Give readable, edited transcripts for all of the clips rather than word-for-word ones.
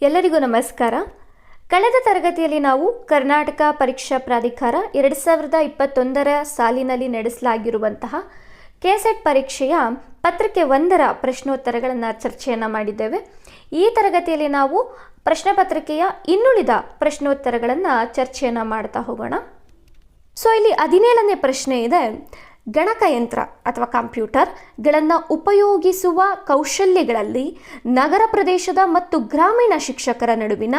ಎಲ್ಲರಿಗೂ ನಮಸ್ಕಾರ. ಕಳೆದ ತರಗತಿಯಲ್ಲಿ ನಾವು ಕರ್ನಾಟಕ ಪರೀಕ್ಷಾ ಪ್ರಾಧಿಕಾರ 2021ರ ಸಾಲಿನಲ್ಲಿ ನಡೆಸಲಾಗಿರುವಂತಹ ಕೆಸೆಟ್ ಪರೀಕ್ಷೆಯ ಪತ್ರಿಕೆ 1ರ ಪ್ರಶ್ನೋತ್ತರಗಳನ್ನು ಚರ್ಚೆಯನ್ನು ಮಾಡಿದ್ದೇವೆ. ಈ ತರಗತಿಯಲ್ಲಿ ನಾವು ಪ್ರಶ್ನೆ ಪತ್ರಿಕೆಯ ಇನ್ನುಳಿದ ಪ್ರಶ್ನೋತ್ತರಗಳನ್ನು ಚರ್ಚೆಯನ್ನು ಮಾಡ್ತಾ ಹೋಗೋಣ. ಇಲ್ಲಿ 17ನೇ ಪ್ರಶ್ನೆ ಇದೆ. ಗಣಕಯಂತ್ರ ಅಥವಾ ಕಂಪ್ಯೂಟರ್ಗಳನ್ನು ಉಪಯೋಗಿಸುವ ಕೌಶಲ್ಯಗಳಲ್ಲಿ ನಗರ ಪ್ರದೇಶದ ಮತ್ತು ಗ್ರಾಮೀಣ ಶಿಕ್ಷಕರ ನಡುವಿನ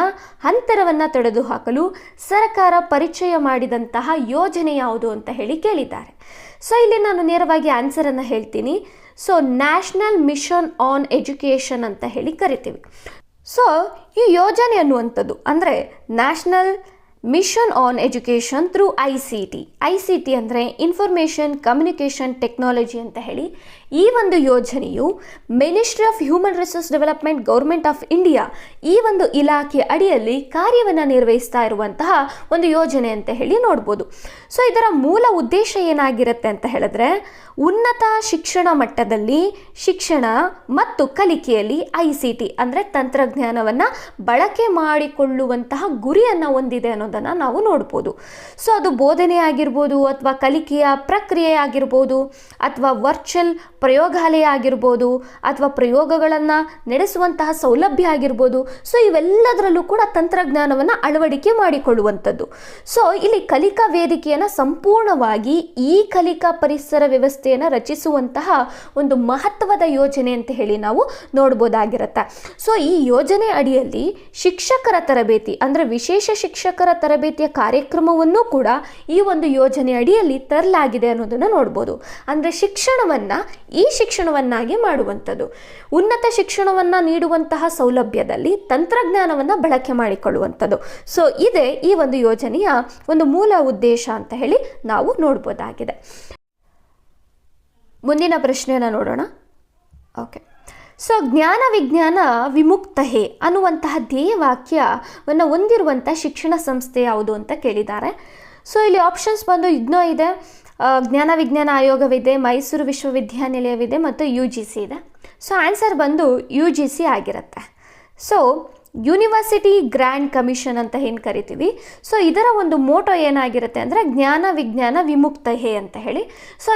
ಅಂತರವನ್ನು ತೊಡೆದುಹಾಕಲು ಸರ್ಕಾರ ಪರಿಚಯ ಮಾಡಿದಂತಹ ಯೋಜನೆ ಯಾವುದು ಅಂತ ಹೇಳಿ ಕೇಳಿದ್ದಾರೆ. ಇಲ್ಲಿ ನಾನು ನೇರವಾಗಿ ಆನ್ಸರನ್ನು ಹೇಳ್ತೀನಿ. ನ್ಯಾಷನಲ್ ಮಿಷನ್ ಆನ್ ಎಜುಕೇಷನ್ ಅಂತ ಹೇಳಿ ಕರಿತೀವಿ. ಈ ಯೋಜನೆ ಅನ್ನುವಂಥದ್ದು ಅಂದರೆ national mission on education through ICT ಅಂದರೆ ಇನ್ಫಾರ್ಮೇಷನ್ ಕಮ್ಯುನಿಕೇಷನ್ ಟೆಕ್ನಾಲಜಿ ಅಂತ ಹೇಳಿ ಈ ಒಂದು ಯೋಜನೆಯು ministry of human resource development government of India ಈ ಒಂದು ಇಲಾಖೆ ಅಡಿಯಲ್ಲಿ ಕಾರ್ಯವನ್ನು ನಿರ್ವಹಿಸ್ತಾ ಇರುವಂತಹ ಒಂದು ಯೋಜನೆ ಅಂತ ಹೇಳಿ ನೋಡ್ಬೋದು. ಇದರ ಮೂಲ ಉದ್ದೇಶ ಏನಾಗಿರುತ್ತೆ ಅಂತ ಹೇಳಿದ್ರೆ ಉನ್ನತ ಶಿಕ್ಷಣ ಮಟ್ಟದಲ್ಲಿ ಶಿಕ್ಷಣ ಮತ್ತು ಕಲಿಕೆಯಲ್ಲಿ ICT ಅಂದರೆ ತಂತ್ರಜ್ಞಾನವನ್ನು ಬಳಕೆ ಮಾಡಿಕೊಳ್ಳುವಂತಹ ಗುರಿಯನ್ನು ಹೊಂದಿದೆ ಅನ್ನೋದನ್ನು ನಾವು ನೋಡ್ಬೋದು. ಅದು ಬೋಧನೆ ಆಗಿರ್ಬೋದು ಅಥವಾ ಕಲಿಕೆಯ ಪ್ರಕ್ರಿಯೆ ಆಗಿರ್ಬೋದು ಅಥವಾ ವರ್ಚುವಲ್ ಪ್ರಯೋಗಾಲಯ ಆಗಿರ್ಬೋದು ಅಥವಾ ಪ್ರಯೋಗಗಳನ್ನು ನಡೆಸುವಂತಹ ಸೌಲಭ್ಯ ಆಗಿರ್ಬೋದು. ಇವೆಲ್ಲದರಲ್ಲೂ ಕೂಡ ತಂತ್ರಜ್ಞಾನವನ್ನು ಅಳವಡಿಕೆ ಮಾಡಿಕೊಳ್ಳುವಂಥದ್ದು. ಇಲ್ಲಿ ಕಲಿಕಾ ವೇದಿಕೆಯನ್ನು ಸಂಪೂರ್ಣವಾಗಿ ಈ ಕಲಿಕಾ ಪರಿಸರ ವ್ಯವಸ್ಥೆಯನ್ನು ರಚಿಸುವಂತಹ ಒಂದು ಮಹತ್ವದ ಯೋಜನೆ ಅಂತ ಹೇಳಿ ನಾವು ನೋಡ್ಬೋದಾಗಿರುತ್ತೆ. ಈ ಯೋಜನೆ ಅಡಿಯಲ್ಲಿ ಶಿಕ್ಷಕರ ತರಬೇತಿ ಅಂದರೆ ವಿಶೇಷ ಶಿಕ್ಷಕರ ತರಬೇತಿಯ ಕಾರ್ಯಕ್ರಮವನ್ನು ಕೂಡ ಈ ಒಂದು ಯೋಜನೆ ಅಡಿಯಲ್ಲಿ ತರಲಾಗಿದೆ ಅನ್ನೋದನ್ನು ನೋಡ್ಬೋದು. ಅಂದರೆ ಈ ಶಿಕ್ಷಣವನ್ನಾಗಿ ಮಾಡುವಂಥದ್ದು, ಉನ್ನತ ಶಿಕ್ಷಣವನ್ನು ನೀಡುವಂತಹ ಸೌಲಭ್ಯದಲ್ಲಿ ತಂತ್ರಜ್ಞಾನವನ್ನು ಬಳಕೆ ಮಾಡಿಕೊಳ್ಳುವಂಥದ್ದು. ಇದೇ ಈ ಒಂದು ಯೋಜನೆಯ ಒಂದು ಮೂಲ ಉದ್ದೇಶ ಅಂತ ಹೇಳಿ ನಾವು ನೋಡ್ಬೋದಾಗಿದೆ. ಮುಂದಿನ ಪ್ರಶ್ನೆಯನ್ನು ನೋಡೋಣ. ಓಕೆ, ಜ್ಞಾನ ವಿಜ್ಞಾನ ವಿಮುಕ್ತಹೇ ಅನ್ನುವಂತಹ ಧ್ಯೇಯವಾಕ್ಯವನ್ನು ಹೊಂದಿರುವಂಥ ಶಿಕ್ಷಣ ಸಂಸ್ಥೆ ಯಾವುದು ಅಂತ ಕೇಳಿದ್ದಾರೆ. ಇಲ್ಲಿ ಆಪ್ಷನ್ಸ್ ಬಂದು IGNOU ಇದೆ, ಜ್ಞಾನ ವಿಜ್ಞಾನ ಆಯೋಗವಿದೆ, ಮೈಸೂರು ವಿಶ್ವವಿದ್ಯಾನಿಲಯವಿದೆ ಮತ್ತು UGC ಇದೆ. ಆನ್ಸರ್ ಬಂದು UGC ಆಗಿರುತ್ತೆ. ಯೂನಿವರ್ಸಿಟಿ ಗ್ರ್ಯಾಂಡ್ ಕಮಿಷನ್ ಅಂತ ಏನು ಕರಿತೀವಿ. ಇದರ ಒಂದು ಮೋಟೋ ಏನಾಗಿರುತ್ತೆ ಅಂದರೆ ಜ್ಞಾನ ವಿಜ್ಞಾನ ವಿಮುಕ್ತಹೇ ಅಂತ ಹೇಳಿ.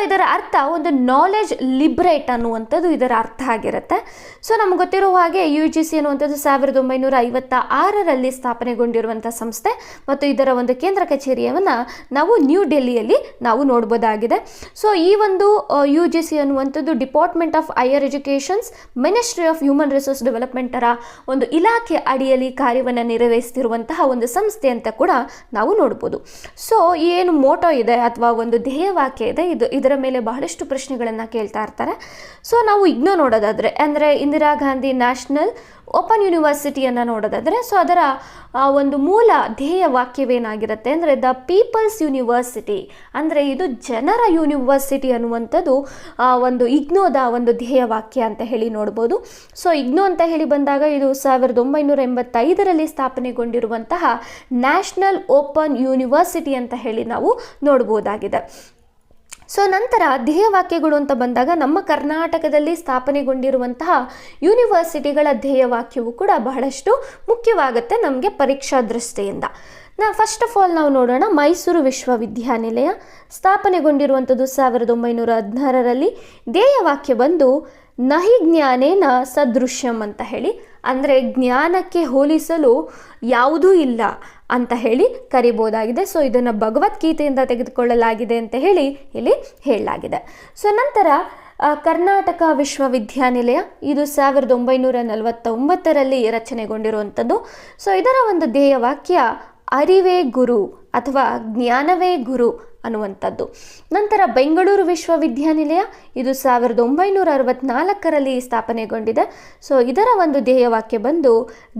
ಇದರ ಅರ್ಥ ಒಂದು ನಾಲೆಜ್ ಲಿಬ್ರೇಟ್ ಅನ್ನುವಂಥದ್ದು ಇದರ ಅರ್ಥ ಆಗಿರುತ್ತೆ. ನಮ್ಗೆ ಗೊತ್ತಿರುವ ಹಾಗೆ UGC ಅನ್ನುವಂಥದ್ದು 1956ರಲ್ಲಿ ಸ್ಥಾಪನೆಗೊಂಡಿರುವಂಥ ಸಂಸ್ಥೆ ಮತ್ತು ಇದರ ಒಂದು ಕೇಂದ್ರ ಕಚೇರಿಯನ್ನು ನಾವು ನ್ಯೂ ಡೆಲ್ಲಿಯಲ್ಲಿ ನಾವು ನೋಡ್ಬೋದಾಗಿದೆ. ಈ ಒಂದು UGC ಅನ್ನುವಂಥದ್ದು department of higher educations ministry of human resource ಡೆವಲಪ್ಮೆಂಟರ ಒಂದು ಇಲಾಖೆ ಅಡಿಯಲ್ಲಿ ಕಾರ್ಯವನ್ನು ನಿರ್ವಹಿಸ್ತಿರುವಂತಹ ಒಂದು ಸಂಸ್ಥೆ ಅಂತ ಕೂಡ ನಾವು ನೋಡ್ಬೋದು. ಏನು ಮೋಟೋ ಇದೆ ಅಥವಾ ಒಂದು ಧ್ಯೇಯವಾಕ್ಯ ಇದೆ, ಇದರ ಮೇಲೆ ಬಹಳಷ್ಟು ಪ್ರಶ್ನೆಗಳನ್ನು ಕೇಳ್ತಾ ಇರ್ತಾರೆ. ನಾವು IGNOU ನೋಡೋದಾದರೆ ಅಂದರೆ ಇಂದಿರಾ ಗಾಂಧಿ ನ್ಯಾಷನಲ್ ಓಪನ್ ಯೂನಿವರ್ಸಿಟಿಯನ್ನು ನೋಡೋದಾದರೆ ಅದರ ಒಂದು ಮೂಲ ಧ್ಯೇಯ ವಾಕ್ಯವೇನಾಗಿರುತ್ತೆ ಅಂದರೆ ದ ಪೀಪಲ್ಸ್ ಯೂನಿವರ್ಸಿಟಿ ಅಂದರೆ ಇದು ಜನರ ಯೂನಿವರ್ಸಿಟಿ ಅನ್ನುವಂಥದ್ದು ಒಂದು IGNOUದ ಒಂದು ಧ್ಯೇಯ ವಾಕ್ಯ ಅಂತ ಹೇಳಿ ನೋಡ್ಬೋದು. IGNOU ಅಂತ ಹೇಳಿ ಬಂದಾಗ ಇದು 1985ರಲ್ಲಿ ಸ್ಥಾಪನೆಗೊಂಡಿರುವಂತಹ ನ್ಯಾಷನಲ್ ಓಪನ್ ಯೂನಿವರ್ಸಿಟಿ ಅಂತ ಹೇಳಿ ನಾವು ನೋಡ್ಬೋದಾಗಿದೆ. ನಂತರ ಧ್ಯೇಯವಾಕ್ಯಗಳು ಅಂತ ಬಂದಾಗ ನಮ್ಮ ಕರ್ನಾಟಕದಲ್ಲಿ ಸ್ಥಾಪನೆಗೊಂಡಿರುವಂತಹ ಯೂನಿವರ್ಸಿಟಿಗಳ ಧ್ಯೇಯವಾಕ್ಯವು ಕೂಡ ಬಹಳಷ್ಟು ಮುಖ್ಯವಾಗುತ್ತೆ ನಮಗೆ ಪರೀಕ್ಷಾ ದೃಷ್ಟಿಯಿಂದ. ಫಸ್ಟ್ ಆಫ್ ಆಲ್ ನಾವು ನೋಡೋಣ. ಮೈಸೂರು ವಿಶ್ವವಿದ್ಯಾನಿಲಯ ಸ್ಥಾಪನೆಗೊಂಡಿರುವಂಥದ್ದು 1916ರಲ್ಲಿ. ಧ್ಯೇಯವಾಕ್ಯ ಬಂದು ನಹಿ ಜ್ಞಾನೇನ ಸದೃಶ್ಯಂ ಅಂತ ಹೇಳಿ, ಅಂದರೆ ಜ್ಞಾನಕ್ಕೆ ಹೋಲಿಸಲು ಯಾವುದೂ ಇಲ್ಲ ಅಂತ ಹೇಳಿ ಕರಿಬೋದಾಗಿದೆ. ಇದನ್ನು ಭಗವದ್ಗೀತೆಯಿಂದ ತೆಗೆದುಕೊಳ್ಳಲಾಗಿದೆ ಅಂತ ಹೇಳಿ ಇಲ್ಲಿ ಹೇಳಲಾಗಿದೆ. ನಂತರ ಕರ್ನಾಟಕ ವಿಶ್ವವಿದ್ಯಾನಿಲಯ ಇದು 1949ರಲ್ಲಿ ರಚನೆಗೊಂಡಿರುವಂಥದ್ದು. ಇದರ ಒಂದು ಧ್ಯೇಯವಾಕ್ಯ ಅರಿವೇ ಗುರು ಅಥವಾ ಜ್ಞಾನವೇ ಗುರು ಅನ್ನುವಂಥದ್ದು. ನಂತರ ಬೆಂಗಳೂರು ವಿಶ್ವವಿದ್ಯಾನಿಲಯ ಇದು 1964ರಲ್ಲಿ ಸ್ಥಾಪನೆಗೊಂಡಿದೆ. ಇದರ ಒಂದು ಧ್ಯೇಯವಾಕ್ಯ ಬಂದು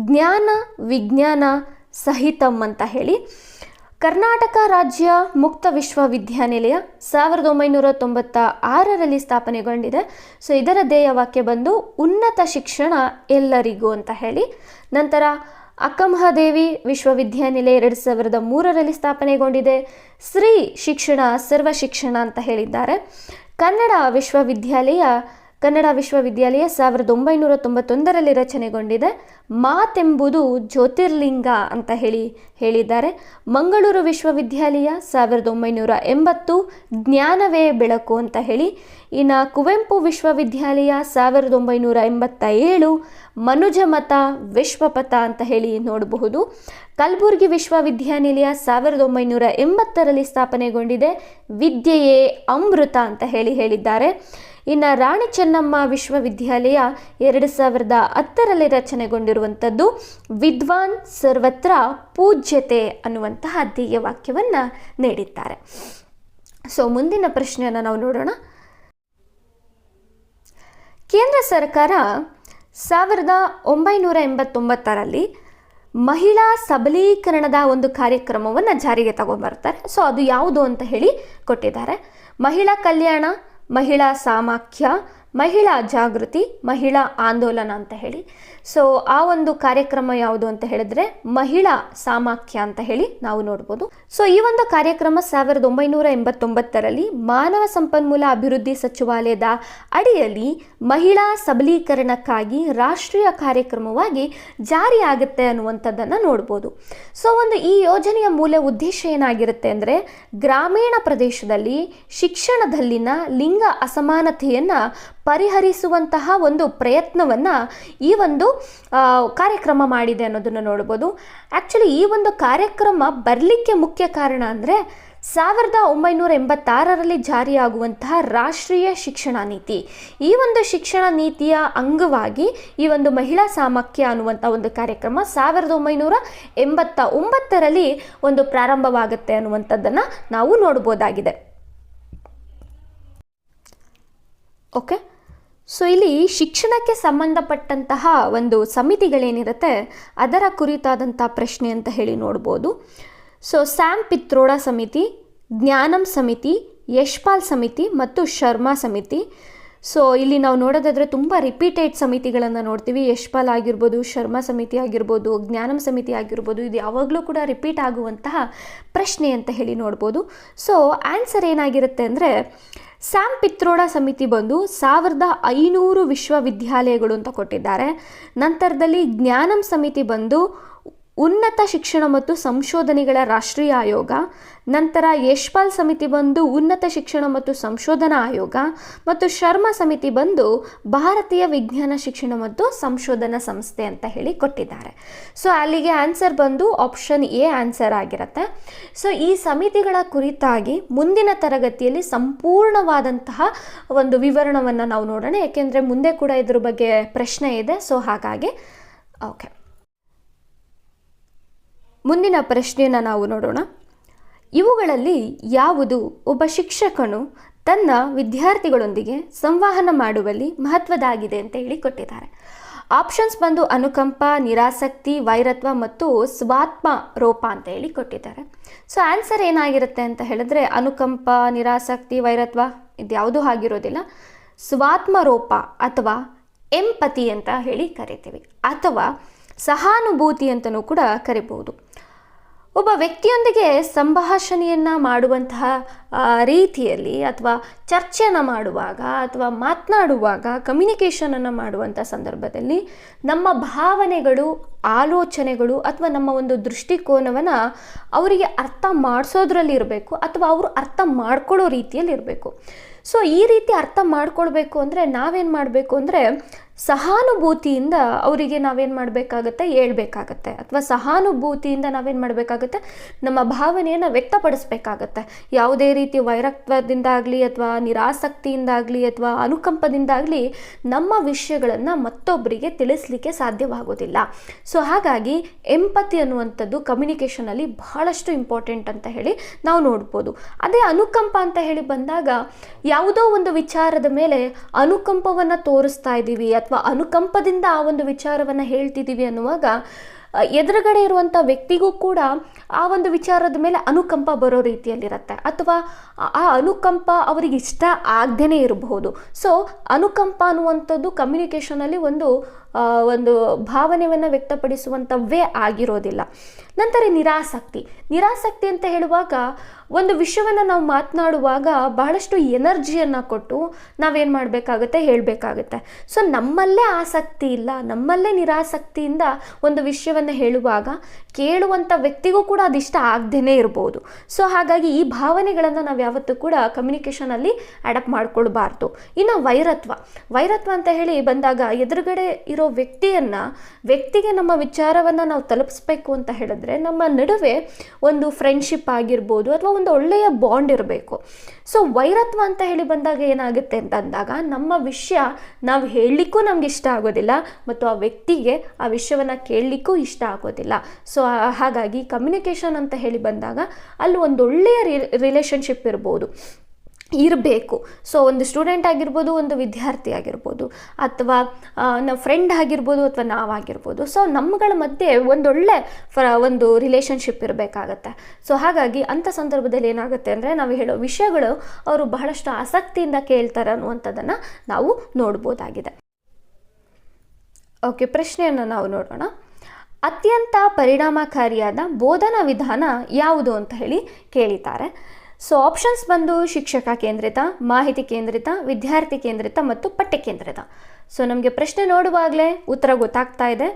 ಜ್ಞಾನ ವಿಜ್ಞಾನ ಸಹಿತಂ ಅಂತ ಹೇಳಿ. ಕರ್ನಾಟಕ ರಾಜ್ಯ ಮುಕ್ತ ವಿಶ್ವವಿದ್ಯಾನಿಲಯ 1996ರಲ್ಲಿ ಸ್ಥಾಪನೆಗೊಂಡಿದೆ. ಇದರ ಧ್ಯೇಯವಾಕ್ಯ ಬಂದು ಉನ್ನತ ಶಿಕ್ಷಣ ಎಲ್ಲರಿಗೂ ಅಂತ ಹೇಳಿ. ನಂತರ ಅಕ್ಕಮಹಾದೇವಿ ವಿಶ್ವವಿದ್ಯಾನಿಲಯ 2003ರಲ್ಲಿ ಸ್ಥಾಪನೆಗೊಂಡಿದೆ. ಶ್ರೀ ಶಿಕ್ಷಣ ಸರ್ವ ಶಿಕ್ಷಣ ಅಂತ ಹೇಳಿದ್ದಾರೆ. ಕನ್ನಡ ವಿಶ್ವವಿದ್ಯಾಲಯ ಕನ್ನಡ ವಿಶ್ವವಿದ್ಯಾಲಯ 1991ರಲ್ಲಿ ರಚನೆಗೊಂಡಿದೆ. ಮಾತೆಂಬುದು ಜ್ಯೋತಿರ್ಲಿಂಗ ಅಂತ ಹೇಳಿದ್ದಾರೆ. ಮಂಗಳೂರು ವಿಶ್ವವಿದ್ಯಾಲಯ 1980 ಜ್ಞಾನವೇ ಬೆಳಕು ಅಂತ ಹೇಳಿ. ಇನ್ನು ಕುವೆಂಪು ವಿಶ್ವವಿದ್ಯಾಲಯ 1987 ಮನುಜಮತ ವಿಶ್ವಪಥ ಅಂತ ಹೇಳಿ ನೋಡಬಹುದು. ಕಲಬುರಗಿ ವಿಶ್ವವಿದ್ಯಾನಿಲಯ 1980ರಲ್ಲಿ ಸ್ಥಾಪನೆಗೊಂಡಿದೆ. ವಿದ್ಯೆಯೇ ಅಮೃತ ಅಂತ ಹೇಳಿದ್ದಾರೆ. ಇನ್ನು ರಾಣಿ ಚೆನ್ನಮ್ಮ ವಿಶ್ವವಿದ್ಯಾಲಯ 2010ರಲ್ಲಿ ರಚನೆಗೊಂಡಿರುವಂಥದ್ದು ವಿದ್ವಾನ್ ಸರ್ವತ್ರ ಪೂಜ್ಯತೆ ಅನ್ನುವಂತಹ ಧ್ಯೇಯ ವಾಕ್ಯವನ್ನು ನೀಡಿದ್ದಾರೆ. ಸೊ ಮುಂದಿನ ಪ್ರಶ್ನೆಯನ್ನು ನಾವು ನೋಡೋಣ. ಕೇಂದ್ರ ಸರ್ಕಾರ 1989ರಲ್ಲಿ ಮಹಿಳಾ ಸಬಲೀಕರಣದ ಒಂದು ಕಾರ್ಯಕ್ರಮವನ್ನು ಜಾರಿಗೆ ತಗೊಂಡ್ಬರ್ತಾರೆ. ಸೊ ಅದು ಯಾವುದು ಅಂತ ಹೇಳಿ ಕೊಟ್ಟಿದ್ದಾರೆ. ಮಹಿಳಾ ಕಲ್ಯಾಣ, ಮಹಿಳಾ ಸಾಮರ್ಥ್ಯ, ಮಹಿಳಾ ಜಾಗೃತಿ, ಮಹಿಳಾ ಆಂದೋಲನ ಅಂತ ಹೇಳಿ. ಸೊ ಆ ಒಂದು ಕಾರ್ಯಕ್ರಮ ಯಾವುದು ಅಂತ ಹೇಳಿದ್ರೆ ಮಹಿಳಾ ಸಾಮರ್ಥ್ಯ ಅಂತ ಹೇಳಿ ನಾವು ನೋಡ್ಬೋದು. ಸೊ ಈ ಒಂದು ಕಾರ್ಯಕ್ರಮ 1989ರಲ್ಲಿ ಮಾನವ ಸಂಪನ್ಮೂಲ ಅಭಿವೃದ್ಧಿ ಸಚಿವಾಲಯದ ಅಡಿಯಲ್ಲಿ ಮಹಿಳಾ ಸಬಲೀಕರಣಕ್ಕಾಗಿ ರಾಷ್ಟ್ರೀಯ ಕಾರ್ಯಕ್ರಮವಾಗಿ ಜಾರಿಯಾಗುತ್ತೆ ಅನ್ನುವಂಥದ್ದನ್ನು ನೋಡ್ಬೋದು. ಸೊ ಈ ಯೋಜನೆಯ ಮೂಲ ಉದ್ದೇಶ ಏನಾಗಿರುತ್ತೆ ಅಂದರೆ ಗ್ರಾಮೀಣ ಪ್ರದೇಶದಲ್ಲಿ ಶಿಕ್ಷಣದಲ್ಲಿನ ಲಿಂಗ ಅಸಮಾನತೆಯನ್ನು ಪರಿಹರಿಸುವಂತಹ ಒಂದು ಪ್ರಯತ್ನವನ್ನು ಈ ಒಂದು ಕಾರ್ಯಕ್ರಮ ಮಾಡಿದೆ ಅನ್ನೋದನ್ನು ನೋಡ್ಬೋದು. ಆ್ಯಕ್ಚುಲಿ ಈ ಒಂದು ಕಾರ್ಯಕ್ರಮ ಬರಲಿಕ್ಕೆ ಮುಖ್ಯ ಕಾರಣ ಅಂದರೆ 1986ರಲ್ಲಿ ಜಾರಿಯಾಗುವಂತಹ ರಾಷ್ಟ್ರೀಯ ಶಿಕ್ಷಣ ನೀತಿ. ಈ ಒಂದು ಶಿಕ್ಷಣ ನೀತಿಯ ಅಂಗವಾಗಿ ಈ ಒಂದು ಮಹಿಳಾ ಸಾಮರ್ಥ್ಯ ಅನ್ನುವಂಥ ಒಂದು ಕಾರ್ಯಕ್ರಮ 1989ರಲ್ಲಿ ಒಂದು ಪ್ರಾರಂಭವಾಗುತ್ತೆ ಅನ್ನುವಂಥದ್ದನ್ನು ನಾವು ನೋಡ್ಬೋದಾಗಿದೆ. ಓಕೆ, ಸೊ ಇಲ್ಲಿ ಶಿಕ್ಷಣಕ್ಕೆ ಸಂಬಂಧಪಟ್ಟಂತಹ ಒಂದು ಸಮಿತಿಗಳೇನಿರುತ್ತೆ ಅದರ ಕುರಿತಾದಂಥ ಪ್ರಶ್ನೆ ಅಂತ ಹೇಳಿ ನೋಡ್ಬೋದು. ಸೊ ಸ್ಯಾಮ್ ಪಿತ್ರೋಡಾ ಸಮಿತಿ, ಜ್ಞಾನಂ ಸಮಿತಿ, ಯಶ್ಪಾಲ್ ಸಮಿತಿ ಮತ್ತು ಶರ್ಮಾ ಸಮಿತಿ. ಸೊ ಇಲ್ಲಿ ನಾವು ನೋಡೋದಾದರೆ ತುಂಬ ರಿಪೀಟೆಡ್ ಸಮಿತಿಗಳನ್ನು ನೋಡ್ತೀವಿ. ಯಶ್ಪಾಲ್ ಆಗಿರ್ಬೋದು, ಶರ್ಮಾ ಸಮಿತಿ ಆಗಿರ್ಬೋದು, ಜ್ಞಾನಂ ಸಮಿತಿ ಆಗಿರ್ಬೋದು. ಇದು ಯಾವಾಗಲೂ ಕೂಡ ರಿಪೀಟ್ ಆಗುವಂತಹ ಪ್ರಶ್ನೆ ಅಂತ ಹೇಳಿ ನೋಡ್ಬೋದು. ಸೊ ಆನ್ಸರ್ ಏನಾಗಿರುತ್ತೆ ಅಂದರೆ ಸ್ಯಾಮ್ ಪಿತ್ರೋಡಾ ಸಮಿತಿ ಬಂದು 1500 ವಿಶ್ವವಿದ್ಯಾಲಯಗಳು ಅಂತ ಕೊಟ್ಟಿದ್ದಾರೆ. ನಂತರದಲ್ಲಿ ಜ್ಞಾನಂ ಸಮಿತಿ ಬಂದು ಉನ್ನತ ಶಿಕ್ಷಣ ಮತ್ತು ಸಂಶೋಧನೆಗಳ ರಾಷ್ಟ್ರೀಯ ಆಯೋಗ. ನಂತರ ಯಶ್ಪಾಲ್ ಸಮಿತಿ ಬಂದು ಉನ್ನತ ಶಿಕ್ಷಣ ಮತ್ತು ಸಂಶೋಧನಾ ಆಯೋಗ. ಮತ್ತು ಶರ್ಮಾ ಸಮಿತಿ ಬಂದು ಭಾರತೀಯ ವಿಜ್ಞಾನ ಶಿಕ್ಷಣ ಮತ್ತು ಸಂಶೋಧನಾ ಸಂಸ್ಥೆ ಅಂತ ಹೇಳಿ ಕೊಟ್ಟಿದ್ದಾರೆ. ಸೊ ಅಲ್ಲಿಗೆ ಆನ್ಸರ್ ಬಂದು ಆಪ್ಷನ್ ಎ ಆನ್ಸರ್ ಆಗಿರುತ್ತೆ. ಸೊ ಈ ಸಮಿತಿಗಳ ಕುರಿತಾಗಿ ಮುಂದಿನ ತರಗತಿಯಲ್ಲಿ ಸಂಪೂರ್ಣವಾದಂತಹ ಒಂದು ವಿವರಣವನ್ನು ನಾವು ನೋಡೋಣ, ಏಕೆಂದರೆ ಮುಂದೆ ಕೂಡ ಇದ್ರ ಬಗ್ಗೆ ಪ್ರಶ್ನೆ ಇದೆ. ಸೊ ಹಾಗಾಗಿ ಓಕೆ, ಮುಂದಿನ ಪ್ರಶ್ನೆಯನ್ನು ನಾವು ನೋಡೋಣ. ಇವುಗಳಲ್ಲಿ ಯಾವುದು ಒಬ್ಬ ಶಿಕ್ಷಕನು ತನ್ನ ವಿದ್ಯಾರ್ಥಿಗಳೊಂದಿಗೆ ಸಂವಹನ ಮಾಡುವಲ್ಲಿ ಮಹತ್ವದಾಗಿದೆ ಅಂತ ಹೇಳಿ ಕೊಟ್ಟಿದ್ದಾರೆ. ಆಪ್ಷನ್ಸ್ ಬಂದು ಅನುಕಂಪ, ನಿರಾಸಕ್ತಿ, ವೈರತ್ವ ಮತ್ತು ಸ್ವಾತ್ಮ ರೋಪ ಅಂತ ಹೇಳಿ ಕೊಟ್ಟಿದ್ದಾರೆ. ಸೊ ಆನ್ಸರ್ ಏನಾಗಿರುತ್ತೆ ಅಂತ ಹೇಳಿದ್ರೆ ಅನುಕಂಪ, ನಿರಾಸಕ್ತಿ, ವೈರತ್ವ ಇದ್ಯಾವುದೂ ಆಗಿರೋದಿಲ್ಲ. ಸ್ವಾತ್ಮ ರೋಪ ಅಥವಾ ಎಂಪತಿ ಅಂತ ಹೇಳಿ ಕರಿತೀವಿ, ಅಥವಾ ಸಹಾನುಭೂತಿ ಅಂತಲೂ ಕೂಡ ಕರಿಬಹುದು. ಒಬ್ಬ ವ್ಯಕ್ತಿಯೊಂದಿಗೆ ಸಂಭಾಷಣೆಯನ್ನು ಮಾಡುವಂತಹ ರೀತಿಯಲ್ಲಿ ಅಥವಾ ಚರ್ಚೆಯನ್ನು ಮಾಡುವಾಗ ಅಥವಾ ಮಾತನಾಡುವಾಗ ಕಮ್ಯುನಿಕೇಷನನ್ನು ಮಾಡುವಂಥ ಸಂದರ್ಭದಲ್ಲಿ ನಮ್ಮ ಭಾವನೆಗಳು, ಆಲೋಚನೆಗಳು ಅಥವಾ ನಮ್ಮ ಒಂದು ದೃಷ್ಟಿಕೋನವನ್ನು ಅವರಿಗೆ ಅರ್ಥ ಮಾಡಿಸೋದ್ರಲ್ಲಿ ಇರಬೇಕು ಅಥವಾ ಅವರು ಅರ್ಥ ಮಾಡ್ಕೊಳ್ಳೋ ರೀತಿಯಲ್ಲಿ ಇರಬೇಕು. ಸೊ ಈ ರೀತಿ ಅರ್ಥ ಮಾಡ್ಕೊಳ್ಬೇಕು ಅಂದರೆ ನಾವೇನು ಮಾಡಬೇಕು ಅಂದರೆ ಸಹಾನುಭೂತಿಯಿಂದ ಅವರಿಗೆ ನಾವೇನು ಮಾಡಬೇಕಾಗತ್ತೆ ಹೇಳ್ಬೇಕಾಗತ್ತೆ, ಅಥವಾ ಸಹಾನುಭೂತಿಯಿಂದ ನಾವೇನು ಮಾಡಬೇಕಾಗತ್ತೆ ನಮ್ಮ ಭಾವನೆಯನ್ನು ವ್ಯಕ್ತಪಡಿಸ್ಬೇಕಾಗತ್ತೆ. ಯಾವುದೇ ರೀತಿ ವೈರತ್ವದಿಂದಾಗಲಿ ಅಥವಾ ನಿರಾಸಕ್ತಿಯಿಂದಾಗಲಿ ಅಥವಾ ಅನುಕಂಪದಿಂದಾಗಲಿ ನಮ್ಮ ವಿಷಯಗಳನ್ನು ಮತ್ತೊಬ್ಬರಿಗೆ ತಿಳಿಸ್ಲಿಕ್ಕೆ ಸಾಧ್ಯವಾಗೋದಿಲ್ಲ. ಸೊ ಹಾಗಾಗಿ ಎಂಪತಿ ಅನ್ನುವಂಥದ್ದು ಕಮ್ಯುನಿಕೇಷನಲ್ಲಿ ಬಹಳಷ್ಟು ಇಂಪಾರ್ಟೆಂಟ್ ಅಂತ ಹೇಳಿ ನಾವು ನೋಡ್ಬೋದು. ಅದೇ ಅನುಕಂಪ ಅಂತ ಹೇಳಿ ಬಂದಾಗ ಯಾವುದೋ ಒಂದು ವಿಚಾರದ ಮೇಲೆ ಅನುಕಂಪವನ್ನು ತೋರಿಸ್ತಾ ಇದ್ದೀವಿ ಅಥವಾ ಅನುಕಂಪದಿಂದ ಆ ಒಂದು ವಿಚಾರವನ್ನು ಹೇಳ್ತಿದ್ದೀವಿ ಅನ್ನುವಾಗ ಎದುರುಗಡೆ ಇರುವಂಥ ವ್ಯಕ್ತಿಗೂ ಕೂಡ ಆ ಒಂದು ವಿಚಾರದ ಮೇಲೆ ಅನುಕಂಪ ಬರೋ ರೀತಿಯಲ್ಲಿರುತ್ತೆ, ಅಥವಾ ಆ ಅನುಕಂಪ ಅವರಿಗೆ ಇಷ್ಟ ಆಗದೇ ಇರಬಹುದು. ಸೊ ಅನುಕಂಪ ಅನ್ನುವಂಥದ್ದು ಕಮ್ಯುನಿಕೇಷನಲ್ಲಿ ಒಂದು ಭಾವನೆಯನ್ನು ವ್ಯಕ್ತಪಡಿಸುವಂಥ ವೇ ಆಗಿರೋದಿಲ್ಲ. ನಂತರ ನಿರಾಸಕ್ತಿ ಅಂತ ಹೇಳುವಾಗ ಒಂದು ವಿಷಯವನ್ನು ನಾವು ಮಾತನಾಡುವಾಗ ಬಹಳಷ್ಟು ಎನರ್ಜಿಯನ್ನು ಕೊಟ್ಟು ನಾವೇನು ಮಾಡಬೇಕಾಗುತ್ತೆ, ಹೇಳಬೇಕಾಗುತ್ತೆ. ಸೊ ನಮ್ಮಲ್ಲೇ ಆಸಕ್ತಿ ಇಲ್ಲ, ನಮ್ಮಲ್ಲೇ ನಿರಾಸಕ್ತಿಯಿಂದ ಒಂದು ವಿಷಯವನ್ನು ಹೇಳುವಾಗ ಕೇಳುವಂಥ ವ್ಯಕ್ತಿಗೂ ಕೂಡ ಅದಿಷ್ಟ ಆಗದೇ ಇರ್ಬೋದು. ಸೊ ಹಾಗಾಗಿ ಈ ಭಾವನೆಗಳನ್ನು ನಾವು ಯಾವತ್ತೂ ಕೂಡ ಕಮ್ಯುನಿಕೇಷನಲ್ಲಿ ಅಡಾಪ್ಟ್ ಮಾಡ್ಕೊಳ್ಬಾರ್ದು. ಇನ್ನು ವೈರತ್ವ ಅಂತ ಹೇಳಿ ಬಂದಾಗ ಎದುರುಗಡೆ ಇರೋ ವ್ಯಕ್ತಿಗೆ ನಮ್ಮ ವಿಚಾರವನ್ನು ನಾವು ತಲುಪಿಸ್ಬೇಕು ಅಂತ ಹೇಳಿದ್ರೆ ನಮ್ಮ ನಡುವೆ ಒಂದು ಫ್ರೆಂಡ್ಶಿಪ್ ಆಗಿರ್ಬೋದು ಅಥವಾ ಒಂದು ಒಳ್ಳೆಯ ಬಾಂಡ್ ಇರಬೇಕು. ಸೊ ವೈರತ್ವ ಅಂತ ಹೇಳಿ ಬಂದಾಗ ಏನಾಗುತ್ತೆ ಅಂತ ಅಂದಾಗ ನಮ್ಮ ವಿಷಯ ನಾವು ಹೇಳಲಿಕ್ಕೂ ನಮ್ಗೆ ಇಷ್ಟ ಆಗೋದಿಲ್ಲ ಮತ್ತು ಆ ವ್ಯಕ್ತಿಗೆ ಆ ವಿಷಯವನ್ನು ಕೇಳಲಿಕ್ಕೂ ಇಷ್ಟ ಆಗೋದಿಲ್ಲ. ಸೊ ಹಾಗಾಗಿ ಕಮ್ಯುನಿಕೇಷನ್ ಅಂತ ಹೇಳಿ ಬಂದಾಗ ಅಲ್ಲಿ ಒಂದು ಒಳ್ಳೆಯ ರಿಲೇಷನ್ಶಿಪ್ ಇರಬೇಕು. ಸೊ ಒಂದು ಸ್ಟೂಡೆಂಟ್ ಆಗಿರ್ಬೋದು, ಒಂದು ವಿದ್ಯಾರ್ಥಿ ಆಗಿರ್ಬೋದು, ಅಥವಾ ನಾವು ಫ್ರೆಂಡ್ ಆಗಿರ್ಬೋದು, ಅಥವಾ ನಾವಾಗಿರ್ಬೋದು. ಸೊ ನಮ್ಮಗಳ ಮಧ್ಯೆ ಒಂದೊಳ್ಳೆ ಒಂದು ರಿಲೇಷನ್ಶಿಪ್ ಇರಬೇಕಾಗತ್ತೆ. ಸೊ ಹಾಗಾಗಿ ಅಂಥ ಸಂದರ್ಭದಲ್ಲಿ ಏನಾಗುತ್ತೆ ಅಂದರೆ ನಾವು ಹೇಳೋ ವಿಷಯಗಳು ಅವರು ಬಹಳಷ್ಟು ಆಸಕ್ತಿಯಿಂದ ಕೇಳ್ತಾರೆ ಅನ್ನುವಂಥದ್ದನ್ನು ನಾವು ನೋಡ್ಬೋದಾಗಿದೆ. ಓಕೆ, ಪ್ರಶ್ನೆಯನ್ನು ನಾವು ನೋಡೋಣ. ಅತ್ಯಂತ ಪರಿಣಾಮಕಾರಿಯಾದ ಬೋಧನಾ ವಿಧಾನ ಯಾವುದು ಅಂತ ಹೇಳಿ ಕೇಳಿದ್ದಾರೆ. ಸೊ ಆಪ್ಷನ್ಸ್ ಬಂದು ಶಿಕ್ಷಕ ಕೇಂದ್ರಿತ, ಮಾಹಿತಿ ಕೇಂದ್ರಿತ, ವಿದ್ಯಾರ್ಥಿ ಕೇಂದ್ರಿತ ಮತ್ತು ಪಠ್ಯ ಕೇಂದ್ರಿತ. ಸೊ ನಮಗೆ ಪ್ರಶ್ನೆ ನೋಡುವಾಗಲೇ ಉತ್ತರ ಗೊತ್ತಾಗ್ತಾ ಇದೆ,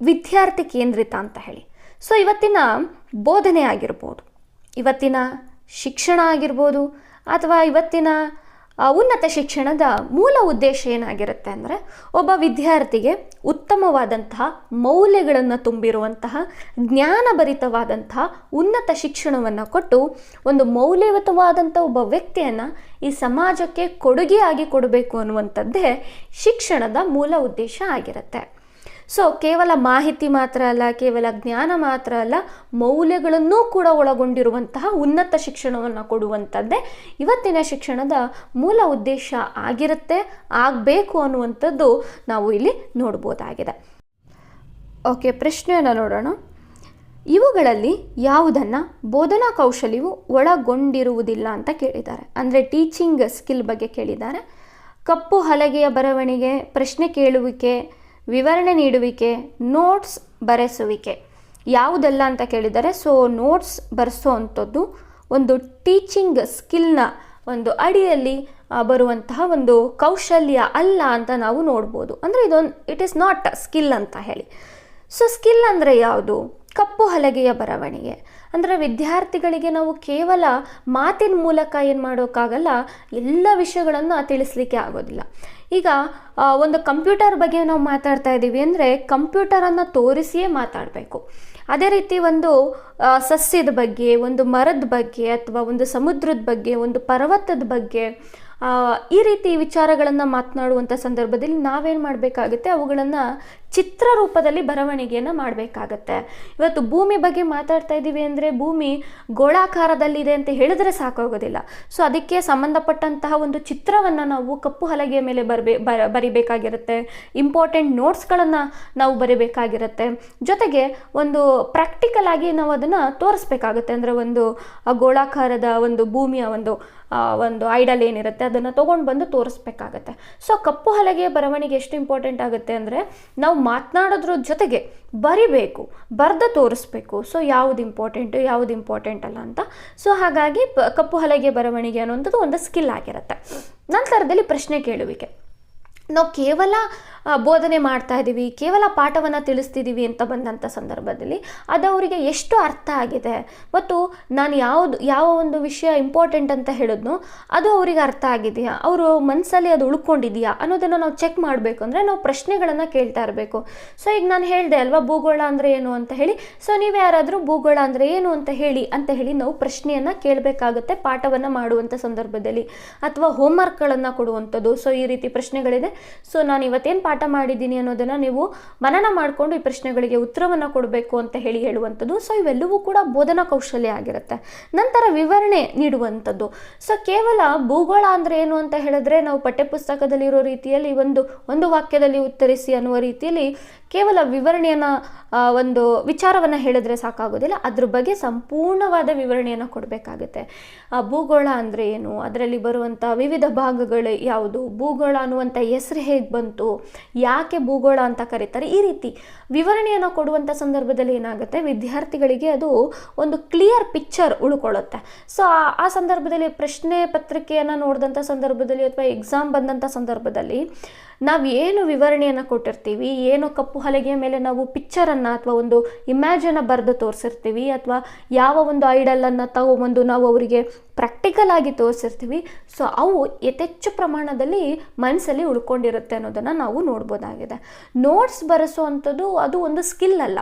ವಿದ್ಯಾರ್ಥಿ ಕೇಂದ್ರಿತ ಅಂತ ಹೇಳಿ. ಸೊ ಇವತ್ತಿನ ಬೋಧನೆ ಆಗಿರ್ಬೋದು, ಇವತ್ತಿನ ಶಿಕ್ಷಣ ಆಗಿರ್ಬೋದು, ಅಥವಾ ಇವತ್ತಿನ ಉನ್ನತ ಶಿಕ್ಷಣದ ಮೂಲ ಉದ್ದೇಶ ಏನಾಗಿರುತ್ತೆ ಅಂದರೆ ಒಬ್ಬ ವಿದ್ಯಾರ್ಥಿಗೆ ಉತ್ತಮವಾದಂತಹ ಮೌಲ್ಯಗಳನ್ನು ತುಂಬಿರುವಂತಹ ಜ್ಞಾನಭರಿತವಾದಂತಹ ಉನ್ನತ ಶಿಕ್ಷಣವನ್ನು ಕೊಟ್ಟು ಒಂದು ಮೌಲ್ಯಯುತವಾದಂಥ ಒಬ್ಬ ವ್ಯಕ್ತಿಯನ್ನು ಈ ಸಮಾಜಕ್ಕೆ ಕೊಡುಗೆಯಾಗಿ ಕೊಡಬೇಕು ಅನ್ನುವಂಥದ್ದೇ ಶಿಕ್ಷಣದ ಮೂಲ ಉದ್ದೇಶ ಆಗಿರುತ್ತೆ. ಸೊ ಕೇವಲ ಮಾಹಿತಿ ಮಾತ್ರ ಅಲ್ಲ, ಕೇವಲ ಜ್ಞಾನ ಮಾತ್ರ ಅಲ್ಲ, ಮೌಲ್ಯಗಳನ್ನೂ ಕೂಡ ಒಳಗೊಂಡಿರುವಂತಹ ಉನ್ನತ ಶಿಕ್ಷಣವನ್ನು ಕೊಡುವಂಥದ್ದೇ ಇವತ್ತಿನ ಶಿಕ್ಷಣದ ಮೂಲ ಉದ್ದೇಶ ಆಗಿರುತ್ತೆ, ಆಗಬೇಕು ಅನ್ನುವಂಥದ್ದು ನಾವು ಇಲ್ಲಿ ನೋಡ್ಬೋದಾಗಿದೆ. ಓಕೆ, ಪ್ರಶ್ನೆಯನ್ನು ನೋಡೋಣ. ಇವುಗಳಲ್ಲಿ ಯಾವುದನ್ನು ಬೋಧನಾ ಕೌಶಲ್ಯವು ಒಳಗೊಂಡಿರುವುದಿಲ್ಲ ಅಂತ ಕೇಳಿದ್ದಾರೆ. ಅಂದರೆ ಟೀಚಿಂಗ್ ಸ್ಕಿಲ್ ಬಗ್ಗೆ ಕೇಳಿದ್ದಾರೆ. ಕಪ್ಪು ಹಲಗೆಯ ಬರವಣಿಗೆ, ಪ್ರಶ್ನೆ ಕೇಳುವಿಕೆ, ವಿವರಣೆ ನೀಡುವಿಕೆ, ನೋಟ್ಸ್ ಬರೆಸುವಿಕೆ ಯಾವುದೆಲ್ಲ ಅಂತ ಕೇಳಿದ್ದಾರೆ. ಸೊ ನೋಟ್ಸ್ ಬರೆಸೋ ಅಂಥದ್ದು ಒಂದು ಟೀಚಿಂಗ್ ಸ್ಕಿಲ್ನ ಒಂದು ಅಡಿಯಲ್ಲಿ ಬರುವಂತಹ ಒಂದು ಕೌಶಲ್ಯ ಅಲ್ಲ ಅಂತ ನಾವು ನೋಡ್ಬೋದು. ಅಂದರೆ ಇಟ್ ಈಸ್ ನಾಟ್ ಸ್ಕಿಲ್ ಅಂತ ಹೇಳಿ. ಸೊ ಸ್ಕಿಲ್ ಅಂದರೆ ಯಾವುದು? ಕಪ್ಪು ಹಲಗೆಯ ಬರವಣಿಗೆ ಅಂದರೆ ವಿದ್ಯಾರ್ಥಿಗಳಿಗೆ ನಾವು ಕೇವಲ ಮಾತಿನ ಮೂಲಕ ಏನು ಮಾಡೋಕ್ಕಾಗಲ್ಲ, ಎಲ್ಲ ವಿಷಯಗಳನ್ನು ತಿಳಿಸ್ಲಿಕ್ಕೆ ಆಗೋದಿಲ್ಲ. ಈಗ ಒಂದು ಕಂಪ್ಯೂಟರ್ ಬಗ್ಗೆ ನಾವು ಮಾತಾಡ್ತಾ ಇದ್ದೀವಿ ಅಂದರೆ ಕಂಪ್ಯೂಟರನ್ನು ತೋರಿಸಿಯೇ ಮಾತಾಡಬೇಕು. ಅದೇ ರೀತಿ ಒಂದು ಸಸ್ಯದ ಬಗ್ಗೆ, ಒಂದು ಮರದ ಬಗ್ಗೆ, ಅಥವಾ ಒಂದು ಸಮುದ್ರದ ಬಗ್ಗೆ, ಒಂದು ಪರ್ವತದ ಬಗ್ಗೆ, ಈ ರೀತಿ ವಿಚಾರಗಳನ್ನು ಮಾತನಾಡುವಂಥ ಸಂದರ್ಭದಲ್ಲಿ ನಾವೇನು ಮಾಡಬೇಕಾಗುತ್ತೆ, ಅವುಗಳನ್ನು ಚಿತ್ರರೂಪದಲ್ಲಿ ಬರವಣಿಗೆಯನ್ನು ಮಾಡಬೇಕಾಗತ್ತೆ. ಇವತ್ತು ಭೂಮಿ ಬಗ್ಗೆ ಮಾತಾಡ್ತಾ ಇದ್ದೀವಿ ಅಂದರೆ ಭೂಮಿ ಗೋಳಾಕಾರದಲ್ಲಿದೆ ಅಂತ ಹೇಳಿದ್ರೆ ಸಾಕಾಗೋದಿಲ್ಲ. ಸೊ ಅದಕ್ಕೆ ಸಂಬಂಧಪಟ್ಟಂತಹ ಒಂದು ಚಿತ್ರವನ್ನು ನಾವು ಕಪ್ಪು ಹಲಗೆಯ ಮೇಲೆ ಬರಿಬೇಕಾಗಿರುತ್ತೆ. ಇಂಪಾರ್ಟೆಂಟ್ ನೋಟ್ಸ್ಗಳನ್ನು ನಾವು ಬರಿಬೇಕಾಗಿರುತ್ತೆ. ಜೊತೆಗೆ ಒಂದು ಪ್ರಾಕ್ಟಿಕಲ್ ಆಗಿ ನಾವು ಅದನ್ನು ತೋರಿಸ್ಬೇಕಾಗುತ್ತೆ. ಅಂದರೆ ಒಂದು ಗೋಳಾಕಾರದ ಒಂದು ಭೂಮಿಯ ಒಂದು ಐಡಲ್ ಏನಿರುತ್ತೆ ಅದನ್ನು ತೊಗೊಂಡು ಬಂದು ತೋರಿಸ್ಬೇಕಾಗತ್ತೆ. ಸೊ ಕಪ್ಪು ಹಲಗೆಯ ಬರವಣಿಗೆ ಎಷ್ಟು ಇಂಪಾರ್ಟೆಂಟ್ ಆಗುತ್ತೆ ಅಂದರೆ ನಾವು ಮಾತನಾಡೋದ್ರ ಜೊತೆಗೆ ಬರಿಬೇಕು, ಬರೆದು ತೋರಿಸ್ಬೇಕು. ಸೊ ಯಾವುದು ಇಂಪಾರ್ಟೆಂಟ್ ಅಲ್ಲ ಅಂತ. ಸೊ ಹಾಗಾಗಿ ಕಪ್ಪು ಹಲಗೆ ಬರವಣಿಗೆ ಅನ್ನುವಂಥದ್ದು ಒಂದು ಸ್ಕಿಲ್ ಆಗಿರುತ್ತೆ. ನಂತರದಲ್ಲಿ ಪ್ರಶ್ನೆ ಕೇಳುವಿಕೆ. ನಾವು ಕೇವಲ ಬೋಧನೆ ಮಾಡ್ತಾ ಇದ್ದೀವಿ, ಕೇವಲ ಪಾಠವನ್ನು ತಿಳಿಸ್ತಿದ್ದೀವಿ ಅಂತ ಬಂದಂಥ ಸಂದರ್ಭದಲ್ಲಿ ಅದು ಅವರಿಗೆ ಎಷ್ಟು ಅರ್ಥ ಆಗಿದೆ ಮತ್ತು ನಾನು ಯಾವ ಒಂದು ವಿಷಯ ಇಂಪಾರ್ಟೆಂಟ್ ಅಂತ ಹೇಳಿದ್ನೋ ಅದು ಅವರಿಗೆ ಅರ್ಥ ಆಗಿದೆಯಾ, ಅವರು ಮನಸ್ಸಲ್ಲಿ ಅದು ಉಳ್ಕೊಂಡಿದೆಯಾ ಅನ್ನೋದನ್ನು ನಾವು ಚೆಕ್ ಮಾಡಬೇಕು. ಅಂದರೆ ನಾವು ಪ್ರಶ್ನೆಗಳನ್ನು ಕೇಳ್ತಾ ಇರಬೇಕು. ಸೊ ಈಗ ನಾನು ಹೇಳಿದೆ ಅಲ್ವಾ ಭೂಗೋಳ ಅಂದರೆ ಏನು ಅಂತ ಹೇಳಿ. ಸೊ ನೀವು ಯಾರಾದರೂ ಭೂಗೋಳ ಅಂದರೆ ಏನು ಅಂತ ಹೇಳಿ ನಾವು ಪ್ರಶ್ನೆಯನ್ನು ಕೇಳಬೇಕಾಗುತ್ತೆ ಪಾಠವನ್ನು ಮಾಡುವಂಥ ಸಂದರ್ಭದಲ್ಲಿ, ಅಥವಾ ಹೋಮ್ವರ್ಕ್ಗಳನ್ನು ಕೊಡುವಂಥದ್ದು. ಸೊ ಈ ರೀತಿ ಪ್ರಶ್ನೆಗಳಿದೆ. ಸೊ ನಾನು ಇವತ್ತೇನು ಪಾಠ ಮಾಡಿದ್ದೀನಿ ಅನ್ನೋದನ್ನು ನೀವು ಮನನ ಮಾಡಿಕೊಂಡು ಈ ಪ್ರಶ್ನೆಗಳಿಗೆ ಉತ್ತರವನ್ನು ಕೊಡಬೇಕು ಅಂತ ಹೇಳುವಂಥದ್ದು. ಸೊ ಇವೆಲ್ಲವೂ ಕೂಡ ಬೋಧನಾ ಕೌಶಲ್ಯ ಆಗಿರುತ್ತೆ. ನಂತರ ವಿವರಣೆ ನೀಡುವಂಥದ್ದು. ಸೊ ಕೇವಲ ಭೂಗೋಳ ಅಂದರೆ ಏನು ಅಂತ ಹೇಳಿದ್ರೆ ನಾವು ಪಠ್ಯಪುಸ್ತಕದಲ್ಲಿರೋ ರೀತಿಯಲ್ಲಿ ಒಂದು ವಾಕ್ಯದಲ್ಲಿ ಉತ್ತರಿಸಿ ಅನ್ನುವ ರೀತಿಯಲ್ಲಿ ಕೇವಲ ವಿವರಣೆಯನ್ನು ಒಂದು ವಿಚಾರವನ್ನು ಹೇಳಿದ್ರೆ ಸಾಕಾಗೋದಿಲ್ಲ, ಅದ್ರ ಬಗ್ಗೆ ಸಂಪೂರ್ಣವಾದ ವಿವರಣೆಯನ್ನು ಕೊಡಬೇಕಾಗುತ್ತೆ. ಭೂಗೋಳ ಅಂದರೆ ಏನು, ಅದರಲ್ಲಿ ಬರುವಂಥ ವಿವಿಧ ಭಾಗಗಳು ಯಾವುದು, ಭೂಗೋಳ ಅನ್ನುವಂಥ ಹೆಸರು ಹೇಗೆ ಬಂತು, ಯಾಕೆ ಭೂಗೋಳ ಅಂತ ಕರೀತಾರೆ, ಈ ರೀತಿ ವಿವರಣೆಯನ್ನು ಕೊಡುವಂಥ ಸಂದರ್ಭದಲ್ಲಿ ಏನಾಗುತ್ತೆ, ವಿದ್ಯಾರ್ಥಿಗಳಿಗೆ ಅದು ಒಂದು ಕ್ಲಿಯರ್ ಪಿಕ್ಚರ್ ಉಳ್ಕೊಳ್ಳುತ್ತೆ. ಸೊ ಆ ಸಂದರ್ಭದಲ್ಲಿ ಪ್ರಶ್ನೆ ಪತ್ರಿಕೆಯನ್ನು ನೋಡಿದಂಥ ಸಂದರ್ಭದಲ್ಲಿ ಅಥವಾ ಎಕ್ಸಾಮ್ ಬಂದಂಥ ಸಂದರ್ಭದಲ್ಲಿ ನಾವು ಏನು ವಿವರಣೆಯನ್ನು ಕೊಟ್ಟಿರ್ತೀವಿ, ಏನು ಕಪ್ಪು ಹಲಗೆಯ ಮೇಲೆ ನಾವು ಪಿಕ್ಚರನ್ನು ಅಥವಾ ಒಂದು ಇಮ್ಯಾಜನ್ನು ಬರೆದು ತೋರಿಸಿರ್ತೀವಿ, ಅಥವಾ ಯಾವ ಒಂದು ಐಡಲನ್ನು ತಗೊಂಬಂದು ನಾವು ಅವರಿಗೆ ಪ್ರಾಕ್ಟಿಕಲ್ ಆಗಿ ತೋರಿಸಿರ್ತೀವಿ, ಸೊ ಅವು ಯಥೇಚ್ಛ ಪ್ರಮಾಣದಲ್ಲಿ ಮನಸ್ಸಲ್ಲಿ ಉಳ್ಕೊಂಡಿರುತ್ತೆ ಅನ್ನೋದನ್ನು ನಾವು ನೋಡ್ಬೋದಾಗಿದೆ. ನೋಟ್ಸ್ ಬರೆಸೋವಂಥದ್ದು ಅದು ಒಂದು ಸ್ಕಿಲ್ ಅಲ್ಲ.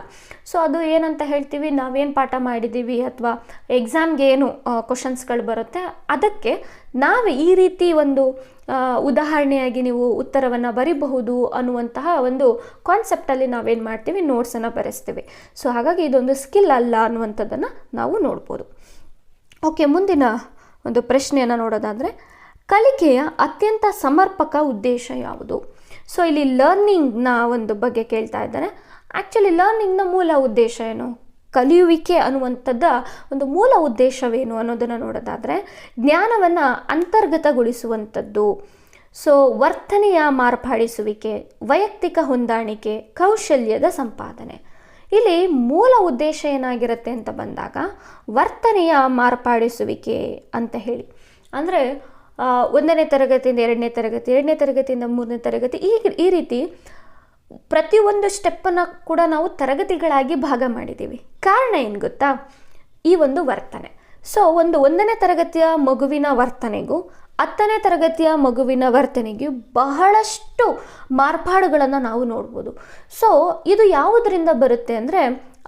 ಸೊ ಅದು ಏನಂತ ಹೇಳ್ತೀವಿ, ನಾವೇನು ಪಾಠ ಮಾಡಿದ್ದೀವಿ ಅಥವಾ ಎಕ್ಸಾಮ್ಗೆ ಏನು ಕ್ವಶನ್ಸ್ಗಳು ಬರುತ್ತೆ ಅದಕ್ಕೆ ನಾವು ಈ ರೀತಿ ಒಂದು ಉದಾಹರಣೆಯಾಗಿ ನೀವು ಉತ್ತರವನ್ನು ಬರಿಬಹುದು ಅನ್ನುವಂತಹ ಒಂದು ಕಾನ್ಸೆಪ್ಟಲ್ಲಿ ನಾವೇನು ಮಾಡ್ತೀವಿ, ನೋಟ್ಸನ್ನು ಬರೆಸ್ತೀವಿ. ಸೊ ಹಾಗಾಗಿ ಇದೊಂದು ಸ್ಕಿಲ್ ಅಲ್ಲ ಅನ್ನುವಂಥದ್ದನ್ನು ನಾವು ನೋಡ್ಬೋದು. ಓಕೆ, ಮುಂದಿನ ಒಂದು ಪ್ರಶ್ನೆಯನ್ನು ನೋಡೋದಾದರೆ, ಕಲಿಕೆಯ ಅತ್ಯಂತ ಸಮರ್ಪಕ ಉದ್ದೇಶ ಯಾವುದು? ಸೊ ಇಲ್ಲಿ ಲರ್ನಿಂಗ್ನ ಒಂದು ಬಗ್ಗೆ ಕೇಳ್ತಾ ಇದ್ದಾರೆ. ಆ್ಯಕ್ಚುಲಿ ಲರ್ನಿಂಗ್ನ ಮೂಲ ಉದ್ದೇಶ ಏನು, ಕಲಿಯುವಿಕೆ ಅನ್ನುವಂಥದ್ದು ಒಂದು ಮೂಲ ಉದ್ದೇಶವೇನು ಅನ್ನೋದನ್ನು ನೋಡೋದಾದರೆ, ಜ್ಞಾನವನ್ನು ಅಂತರ್ಗತಗೊಳಿಸುವಂಥದ್ದು, ಸೊ ವರ್ತನೆಯ ಮಾರ್ಪಡಿಸುವಿಕೆ, ವೈಯಕ್ತಿಕ ಹೊಂದಾಣಿಕೆ, ಕೌಶಲ್ಯದ ಸಂಪಾದನೆ. ಇಲ್ಲಿ ಮೂಲ ಉದ್ದೇಶ ಏನಾಗಿರುತ್ತೆ ಅಂತ ಬಂದಾಗ ವರ್ತನೆಯ ಮಾರ್ಪಡಿಸುವಿಕೆ ಅಂತ ಹೇಳಿ, ಅಂದರೆ 1ನೇ ತರಗತಿಯಿಂದ 2ನೇ ತರಗತಿ, 2ನೇ ತರಗತಿಯಿಂದ 3ನೇ ತರಗತಿ, ಈ ರೀತಿ ಪ್ರತಿಯೊಂದು ಸ್ಟೆಪ್ಪನ್ನು ಕೂಡ ನಾವು ತರಗತಿಗಳಾಗಿ ಭಾಗ ಮಾಡಿದ್ದೀವಿ. ಕಾರಣ ಏನು ಗೊತ್ತಾ, ಈ ಒಂದು ವರ್ತನೆ. ಸೊ 1ನೇ ತರಗತಿಯ ಮಗುವಿನ ವರ್ತನೆಗೂ 10ನೇ ತರಗತಿಯ ಮಗುವಿನ ವರ್ತನೆಗೆ ಬಹಳಷ್ಟು ಮಾರ್ಪಾಡುಗಳನ್ನು ನಾವು ನೋಡ್ಬೋದು. ಸೊ ಇದು ಯಾವುದರಿಂದ ಬರುತ್ತೆ ಅಂದರೆ,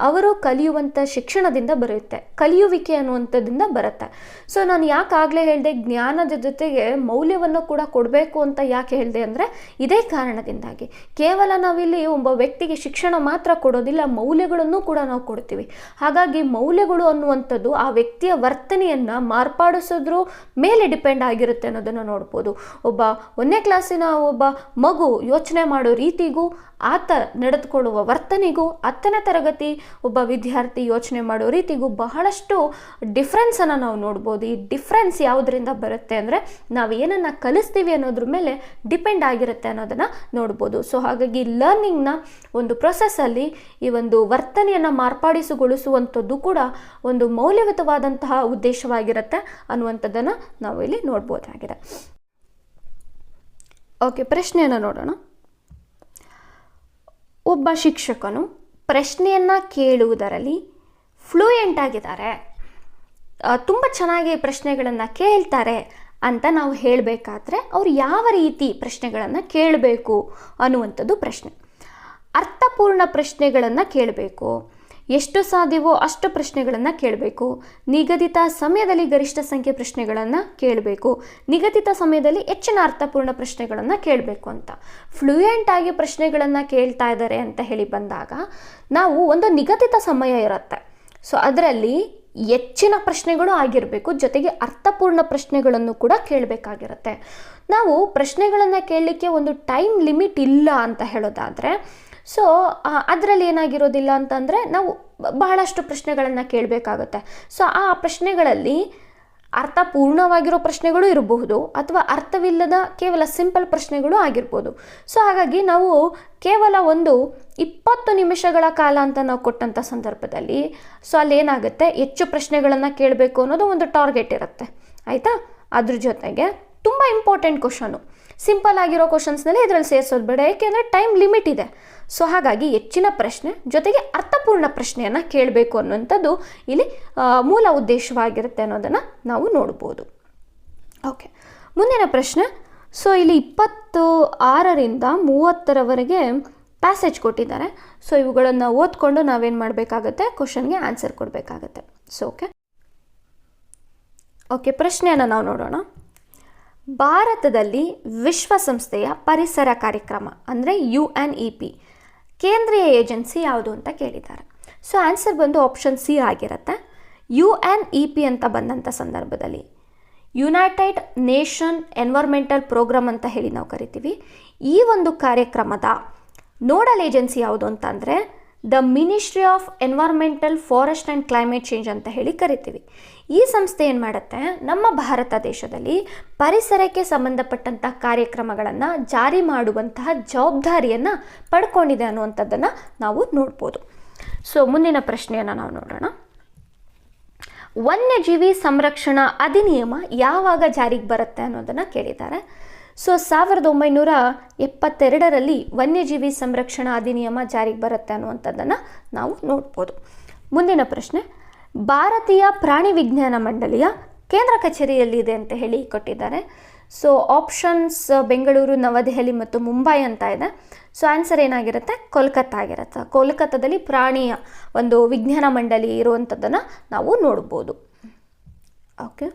ಅವರು ಕಲಿಯುವಂಥ ಶಿಕ್ಷಣದಿಂದ ಬರುತ್ತೆ, ಕಲಿಯುವಿಕೆ ಅನ್ನುವಂಥದ್ದಿಂದ ಬರುತ್ತೆ. ಸೊ ನಾನು ಯಾಕಾಗಲೇ ಹೇಳಿದೆ ಜ್ಞಾನದ ಜೊತೆಗೆ ಮೌಲ್ಯವನ್ನು ಕೂಡ ಕೊಡಬೇಕು ಅಂತ ಯಾಕೆ ಹೇಳಿದೆ ಅಂದರೆ, ಇದೇ ಕಾರಣದಿಂದಾಗಿ. ಕೇವಲ ನಾವಿಲ್ಲಿ ಒಬ್ಬ ವ್ಯಕ್ತಿಗೆ ಶಿಕ್ಷಣ ಮಾತ್ರ ಕೊಡೋದಿಲ್ಲ, ಮೌಲ್ಯಗಳನ್ನು ಕೂಡ ನಾವು ಕೊಡ್ತೀವಿ. ಹಾಗಾಗಿ ಮೌಲ್ಯಗಳು ಅನ್ನುವಂಥದ್ದು ಆ ವ್ಯಕ್ತಿಯ ವರ್ತನೆಯನ್ನು ಮಾರ್ಪಡಿಸೋದ್ರ ಮೇಲೆ ಡಿಪೆಂಡ್ ಆಗಿರುತ್ತೆ ಅನ್ನೋದನ್ನು ನೋಡ್ಬೋದು. ಒಬ್ಬ 1ನೇ ಕ್ಲಾಸಿನ ಒಬ್ಬ ಮಗು ಯೋಚನೆ ಮಾಡೋ ರೀತಿಗೂ ಆತ ನಡೆದುಕೊಳ್ಳುವ ವರ್ತನೆಗೂ 10ನೇ ತರಗತಿ ಒಬ್ಬ ವಿದ್ಯಾರ್ಥಿ ಯೋಚನೆ ಮಾಡೋ ರೀತಿಗೂ ಬಹಳಷ್ಟು ಡಿಫ್ರೆನ್ಸನ್ನು ನಾವು ನೋಡ್ಬೋದು. ಈ ಡಿಫ್ರೆನ್ಸ್ ಯಾವುದರಿಂದ ಬರುತ್ತೆ ಅಂದರೆ, ನಾವು ಏನನ್ನು ಕಲಿಸ್ತೀವಿ ಅನ್ನೋದ್ರ ಮೇಲೆ ಡಿಪೆಂಡ್ ಆಗಿರುತ್ತೆ ಅನ್ನೋದನ್ನು ನೋಡ್ಬೋದು. ಸೊ ಹಾಗಾಗಿ ಲರ್ನಿಂಗ್ನ ಒಂದು ಪ್ರೊಸೆಸ್ಸಲ್ಲಿ ಈ ಒಂದು ವರ್ತನೆಯನ್ನು ಮಾರ್ಪಡಿಸಿಗೊಳಿಸುವಂಥದ್ದು ಕೂಡ ಒಂದು ಮೌಲ್ಯಯುತವಾದಂತಹ ಉದ್ದೇಶವಾಗಿರುತ್ತೆ ಅನ್ನುವಂಥದ್ದನ್ನು ನಾವು ಇಲ್ಲಿ ನೋಡ್ಬೋದಾಗಿದೆ. ಓಕೆ, ಪ್ರಶ್ನೆಯನ್ನು ನೋಡೋಣ. ಒಬ್ಬ ಶಿಕ್ಷಕನು ಪ್ರಶ್ನೆಯನ್ನು ಕೇಳುವುದರಲ್ಲಿ ಫ್ಲೂಯೆಂಟ್ ಆಗಿದ್ದಾರೆ, ತುಂಬ ಚೆನ್ನಾಗಿ ಪ್ರಶ್ನೆಗಳನ್ನು ಕೇಳ್ತಾರೆ ಅಂತ ನಾವು ಹೇಳಬೇಕಾದ್ರೆ ಅವ್ರು ಯಾವ ರೀತಿ ಪ್ರಶ್ನೆಗಳನ್ನು ಕೇಳಬೇಕು ಅನ್ನುವಂಥದ್ದು ಪ್ರಶ್ನೆ. ಅರ್ಥಪೂರ್ಣ ಪ್ರಶ್ನೆಗಳನ್ನು ಕೇಳಬೇಕು, ಎಷ್ಟು ಸಾಧ್ಯವೋ ಅಷ್ಟು ಪ್ರಶ್ನೆಗಳನ್ನು ಕೇಳಬೇಕು, ನಿಗದಿತ ಸಮಯದಲ್ಲಿ ಗರಿಷ್ಠ ಸಂಖ್ಯೆ ಪ್ರಶ್ನೆಗಳನ್ನು ಕೇಳಬೇಕು, ನಿಗದಿತ ಸಮಯದಲ್ಲಿ ಹೆಚ್ಚಿನ ಅರ್ಥಪೂರ್ಣ ಪ್ರಶ್ನೆಗಳನ್ನು ಕೇಳಬೇಕು ಅಂತ. ಫ್ಲೂಯೆಂಟ್ ಆಗಿ ಪ್ರಶ್ನೆಗಳನ್ನು ಕೇಳ್ತಾ ಇದ್ದಾರೆ ಅಂತ ಹೇಳಿ ಬಂದಾಗ ನಾವು ಒಂದು ನಿಗದಿತ ಸಮಯ ಇರುತ್ತೆ. ಸೊ ಅದರಲ್ಲಿ ಹೆಚ್ಚಿನ ಪ್ರಶ್ನೆಗಳು ಆಗಿರಬೇಕು, ಜೊತೆಗೆ ಅರ್ಥಪೂರ್ಣ ಪ್ರಶ್ನೆಗಳನ್ನು ಕೂಡ ಕೇಳಬೇಕಾಗಿರುತ್ತೆ. ನಾವು ಪ್ರಶ್ನೆಗಳನ್ನು ಕೇಳಲಿಕ್ಕೆ ಒಂದು ಟೈಮ್ ಲಿಮಿಟ್ ಇಲ್ಲ ಅಂತ ಹೇಳೋದಾದರೆ, ಸೊ ಅದರಲ್ಲಿ ಏನಾಗಿರೋದಿಲ್ಲ ಅಂತಂದರೆ ನಾವು ಬಹಳಷ್ಟು ಪ್ರಶ್ನೆಗಳನ್ನು ಕೇಳಬೇಕಾಗುತ್ತೆ. ಸೊ ಆ ಪ್ರಶ್ನೆಗಳಲ್ಲಿ ಅರ್ಥಪೂರ್ಣವಾಗಿರೋ ಪ್ರಶ್ನೆಗಳು ಇರಬಹುದು ಅಥವಾ ಅರ್ಥವಿಲ್ಲದ ಕೇವಲ ಸಿಂಪಲ್ ಪ್ರಶ್ನೆಗಳು ಆಗಿರ್ಬೋದು. ಸೊ ಹಾಗಾಗಿ ನಾವು ಕೇವಲ ಒಂದು 20 ನಿಮಿಷಗಳ ಕಾಲ ಅಂತ ನಾವು ಕೊಟ್ಟಂಥ ಸಂದರ್ಭದಲ್ಲಿ ಸೊ ಅಲ್ಲೇನಾಗುತ್ತೆ, ಹೆಚ್ಚು ಪ್ರಶ್ನೆಗಳನ್ನು ಕೇಳಬೇಕು ಅನ್ನೋದು ಒಂದು ಟಾರ್ಗೆಟ್ ಇರುತ್ತೆ, ಆಯಿತಾ. ಅದ್ರ ಜೊತೆಗೆ ತುಂಬ ಇಂಪಾರ್ಟೆಂಟ್ ಕ್ವಶನು, ಸಿಂಪಲ್ ಆಗಿರೋ ಕ್ವಶನ್ಸ್ನಲ್ಲಿ ಇದರಲ್ಲಿ ಸೇರಿಸೋದು ಬೇಡ, ಏಕೆಂದರೆ ಟೈಮ್ ಲಿಮಿಟ್ ಇದೆ. ಸೊ ಹಾಗಾಗಿ ಹೆಚ್ಚಿನ ಪ್ರಶ್ನೆ ಜೊತೆಗೆ ಅರ್ಥಪೂರ್ಣ ಪ್ರಶ್ನೆಯನ್ನು ಕೇಳಬೇಕು ಅನ್ನುವಂಥದ್ದು ಇಲ್ಲಿ ಮೂಲ ಉದ್ದೇಶವಾಗಿರುತ್ತೆ ಅನ್ನೋದನ್ನು ನಾವು ನೋಡ್ಬೋದು. ಓಕೆ, ಮುಂದಿನ ಪ್ರಶ್ನೆ. ಸೊ ಇಲ್ಲಿ 26ರಿಂದ 30ರವರೆಗೆ ಪ್ಯಾಸೇಜ್ ಕೊಟ್ಟಿದ್ದಾರೆ. ಸೊ ಇವುಗಳನ್ನು ಓದ್ಕೊಂಡು ನಾವೇನು ಮಾಡಬೇಕಾಗತ್ತೆ, ಕ್ವಶನ್ಗೆ ಆನ್ಸರ್ ಕೊಡಬೇಕಾಗತ್ತೆ. ಸೊ ಓಕೆ, ಪ್ರಶ್ನೆಯನ್ನು ನಾವು ನೋಡೋಣ. ಭಾರತದಲ್ಲಿ ವಿಶ್ವಸಂಸ್ಥೆಯ ಪರಿಸರ ಕಾರ್ಯಕ್ರಮ ಅಂದರೆ UNEP ಕೇಂದ್ರೀಯ ಏಜೆನ್ಸಿ ಯಾವುದು ಅಂತ ಕೇಳಿದ್ದಾರೆ. ಸೊ ಆನ್ಸರ್ ಬಂದು ಆಪ್ಷನ್ ಸಿ ಆಗಿರುತ್ತೆ. UNEP ಅಂತ ಬಂದಂಥ ಸಂದರ್ಭದಲ್ಲಿ ಯುನೈಟೆಡ್ ನೇಷನ್ ಎನ್ವೈರ್ಮೆಂಟಲ್ ಪ್ರೋಗ್ರಾಮ್ ಅಂತ ಹೇಳಿ ನಾವು ಕರಿತೀವಿ. ಈ ಒಂದು ಕಾರ್ಯಕ್ರಮದ ನೋಡಲ್ ಏಜೆನ್ಸಿ ಯಾವುದು ಅಂತ ಅಂದರೆ the ministry of environmental forest and climate change ಅಂತ ಹೇಳಿ ಕರಿತೀವಿ. ಈ ಸಂಸ್ಥೆ ಏನು ಮಾಡುತ್ತೆ, ನಮ್ಮ ಭಾರತ ದೇಶದಲ್ಲಿ ಪರಿಸರಕ್ಕೆ ಸಂಬಂಧಪಟ್ಟಂಥ ಕಾರ್ಯಕ್ರಮಗಳನ್ನು ಜಾರಿ ಮಾಡುವಂತಹ ಜವಾಬ್ದಾರಿಯನ್ನು ಪಡ್ಕೊಂಡಿದೆ ಅನ್ನುವಂಥದ್ದನ್ನು ನಾವು ನೋಡ್ಬೋದು. ಸೊ ಮುಂದಿನ ಪ್ರಶ್ನೆಯನ್ನು ನಾವು ನೋಡೋಣ. ವನ್ಯಜೀವಿ ಸಂರಕ್ಷಣಾ ಅಧಿನಿಯಮ ಯಾವಾಗ ಜಾರಿಗೆ ಬರುತ್ತೆ ಅನ್ನೋದನ್ನು ಕೇಳಿದ್ದಾರೆ. ಸೊ 1972ರಲ್ಲಿ ವನ್ಯಜೀವಿ ಸಂರಕ್ಷಣಾ ಅಧಿನಿಯಮ ಜಾರಿಗೆ ಬರುತ್ತೆ ಅನ್ನುವಂಥದ್ದನ್ನು ನಾವು ನೋಡ್ಬೋದು. ಮುಂದಿನ ಪ್ರಶ್ನೆ, ಭಾರತೀಯ ಪ್ರಾಣಿ ವಿಜ್ಞಾನ ಮಂಡಳಿಯ ಕೇಂದ್ರ ಕಚೇರಿಯಲ್ಲಿದೆ ಅಂತ ಹೇಳಿ ಕೊಟ್ಟಿದ್ದಾರೆ. ಸೊ ಆಪ್ಷನ್ಸ್ ಬೆಂಗಳೂರು, ನವದೆಹಲಿ ಮತ್ತು ಮುಂಬೈ ಅಂತ ಇದೆ. ಸೊ ಆನ್ಸರ್ ಏನಾಗಿರುತ್ತೆ, ಕೋಲ್ಕತ್ತಾ ಆಗಿರುತ್ತೆ. ಕೋಲ್ಕತ್ತಾದಲ್ಲಿ ಪ್ರಾಣಿಯ ಒಂದು ವಿಜ್ಞಾನ ಮಂಡಳಿ ಇರುವಂಥದ್ದನ್ನು ನಾವು ನೋಡ್ಬೋದು. ಓಕೆ,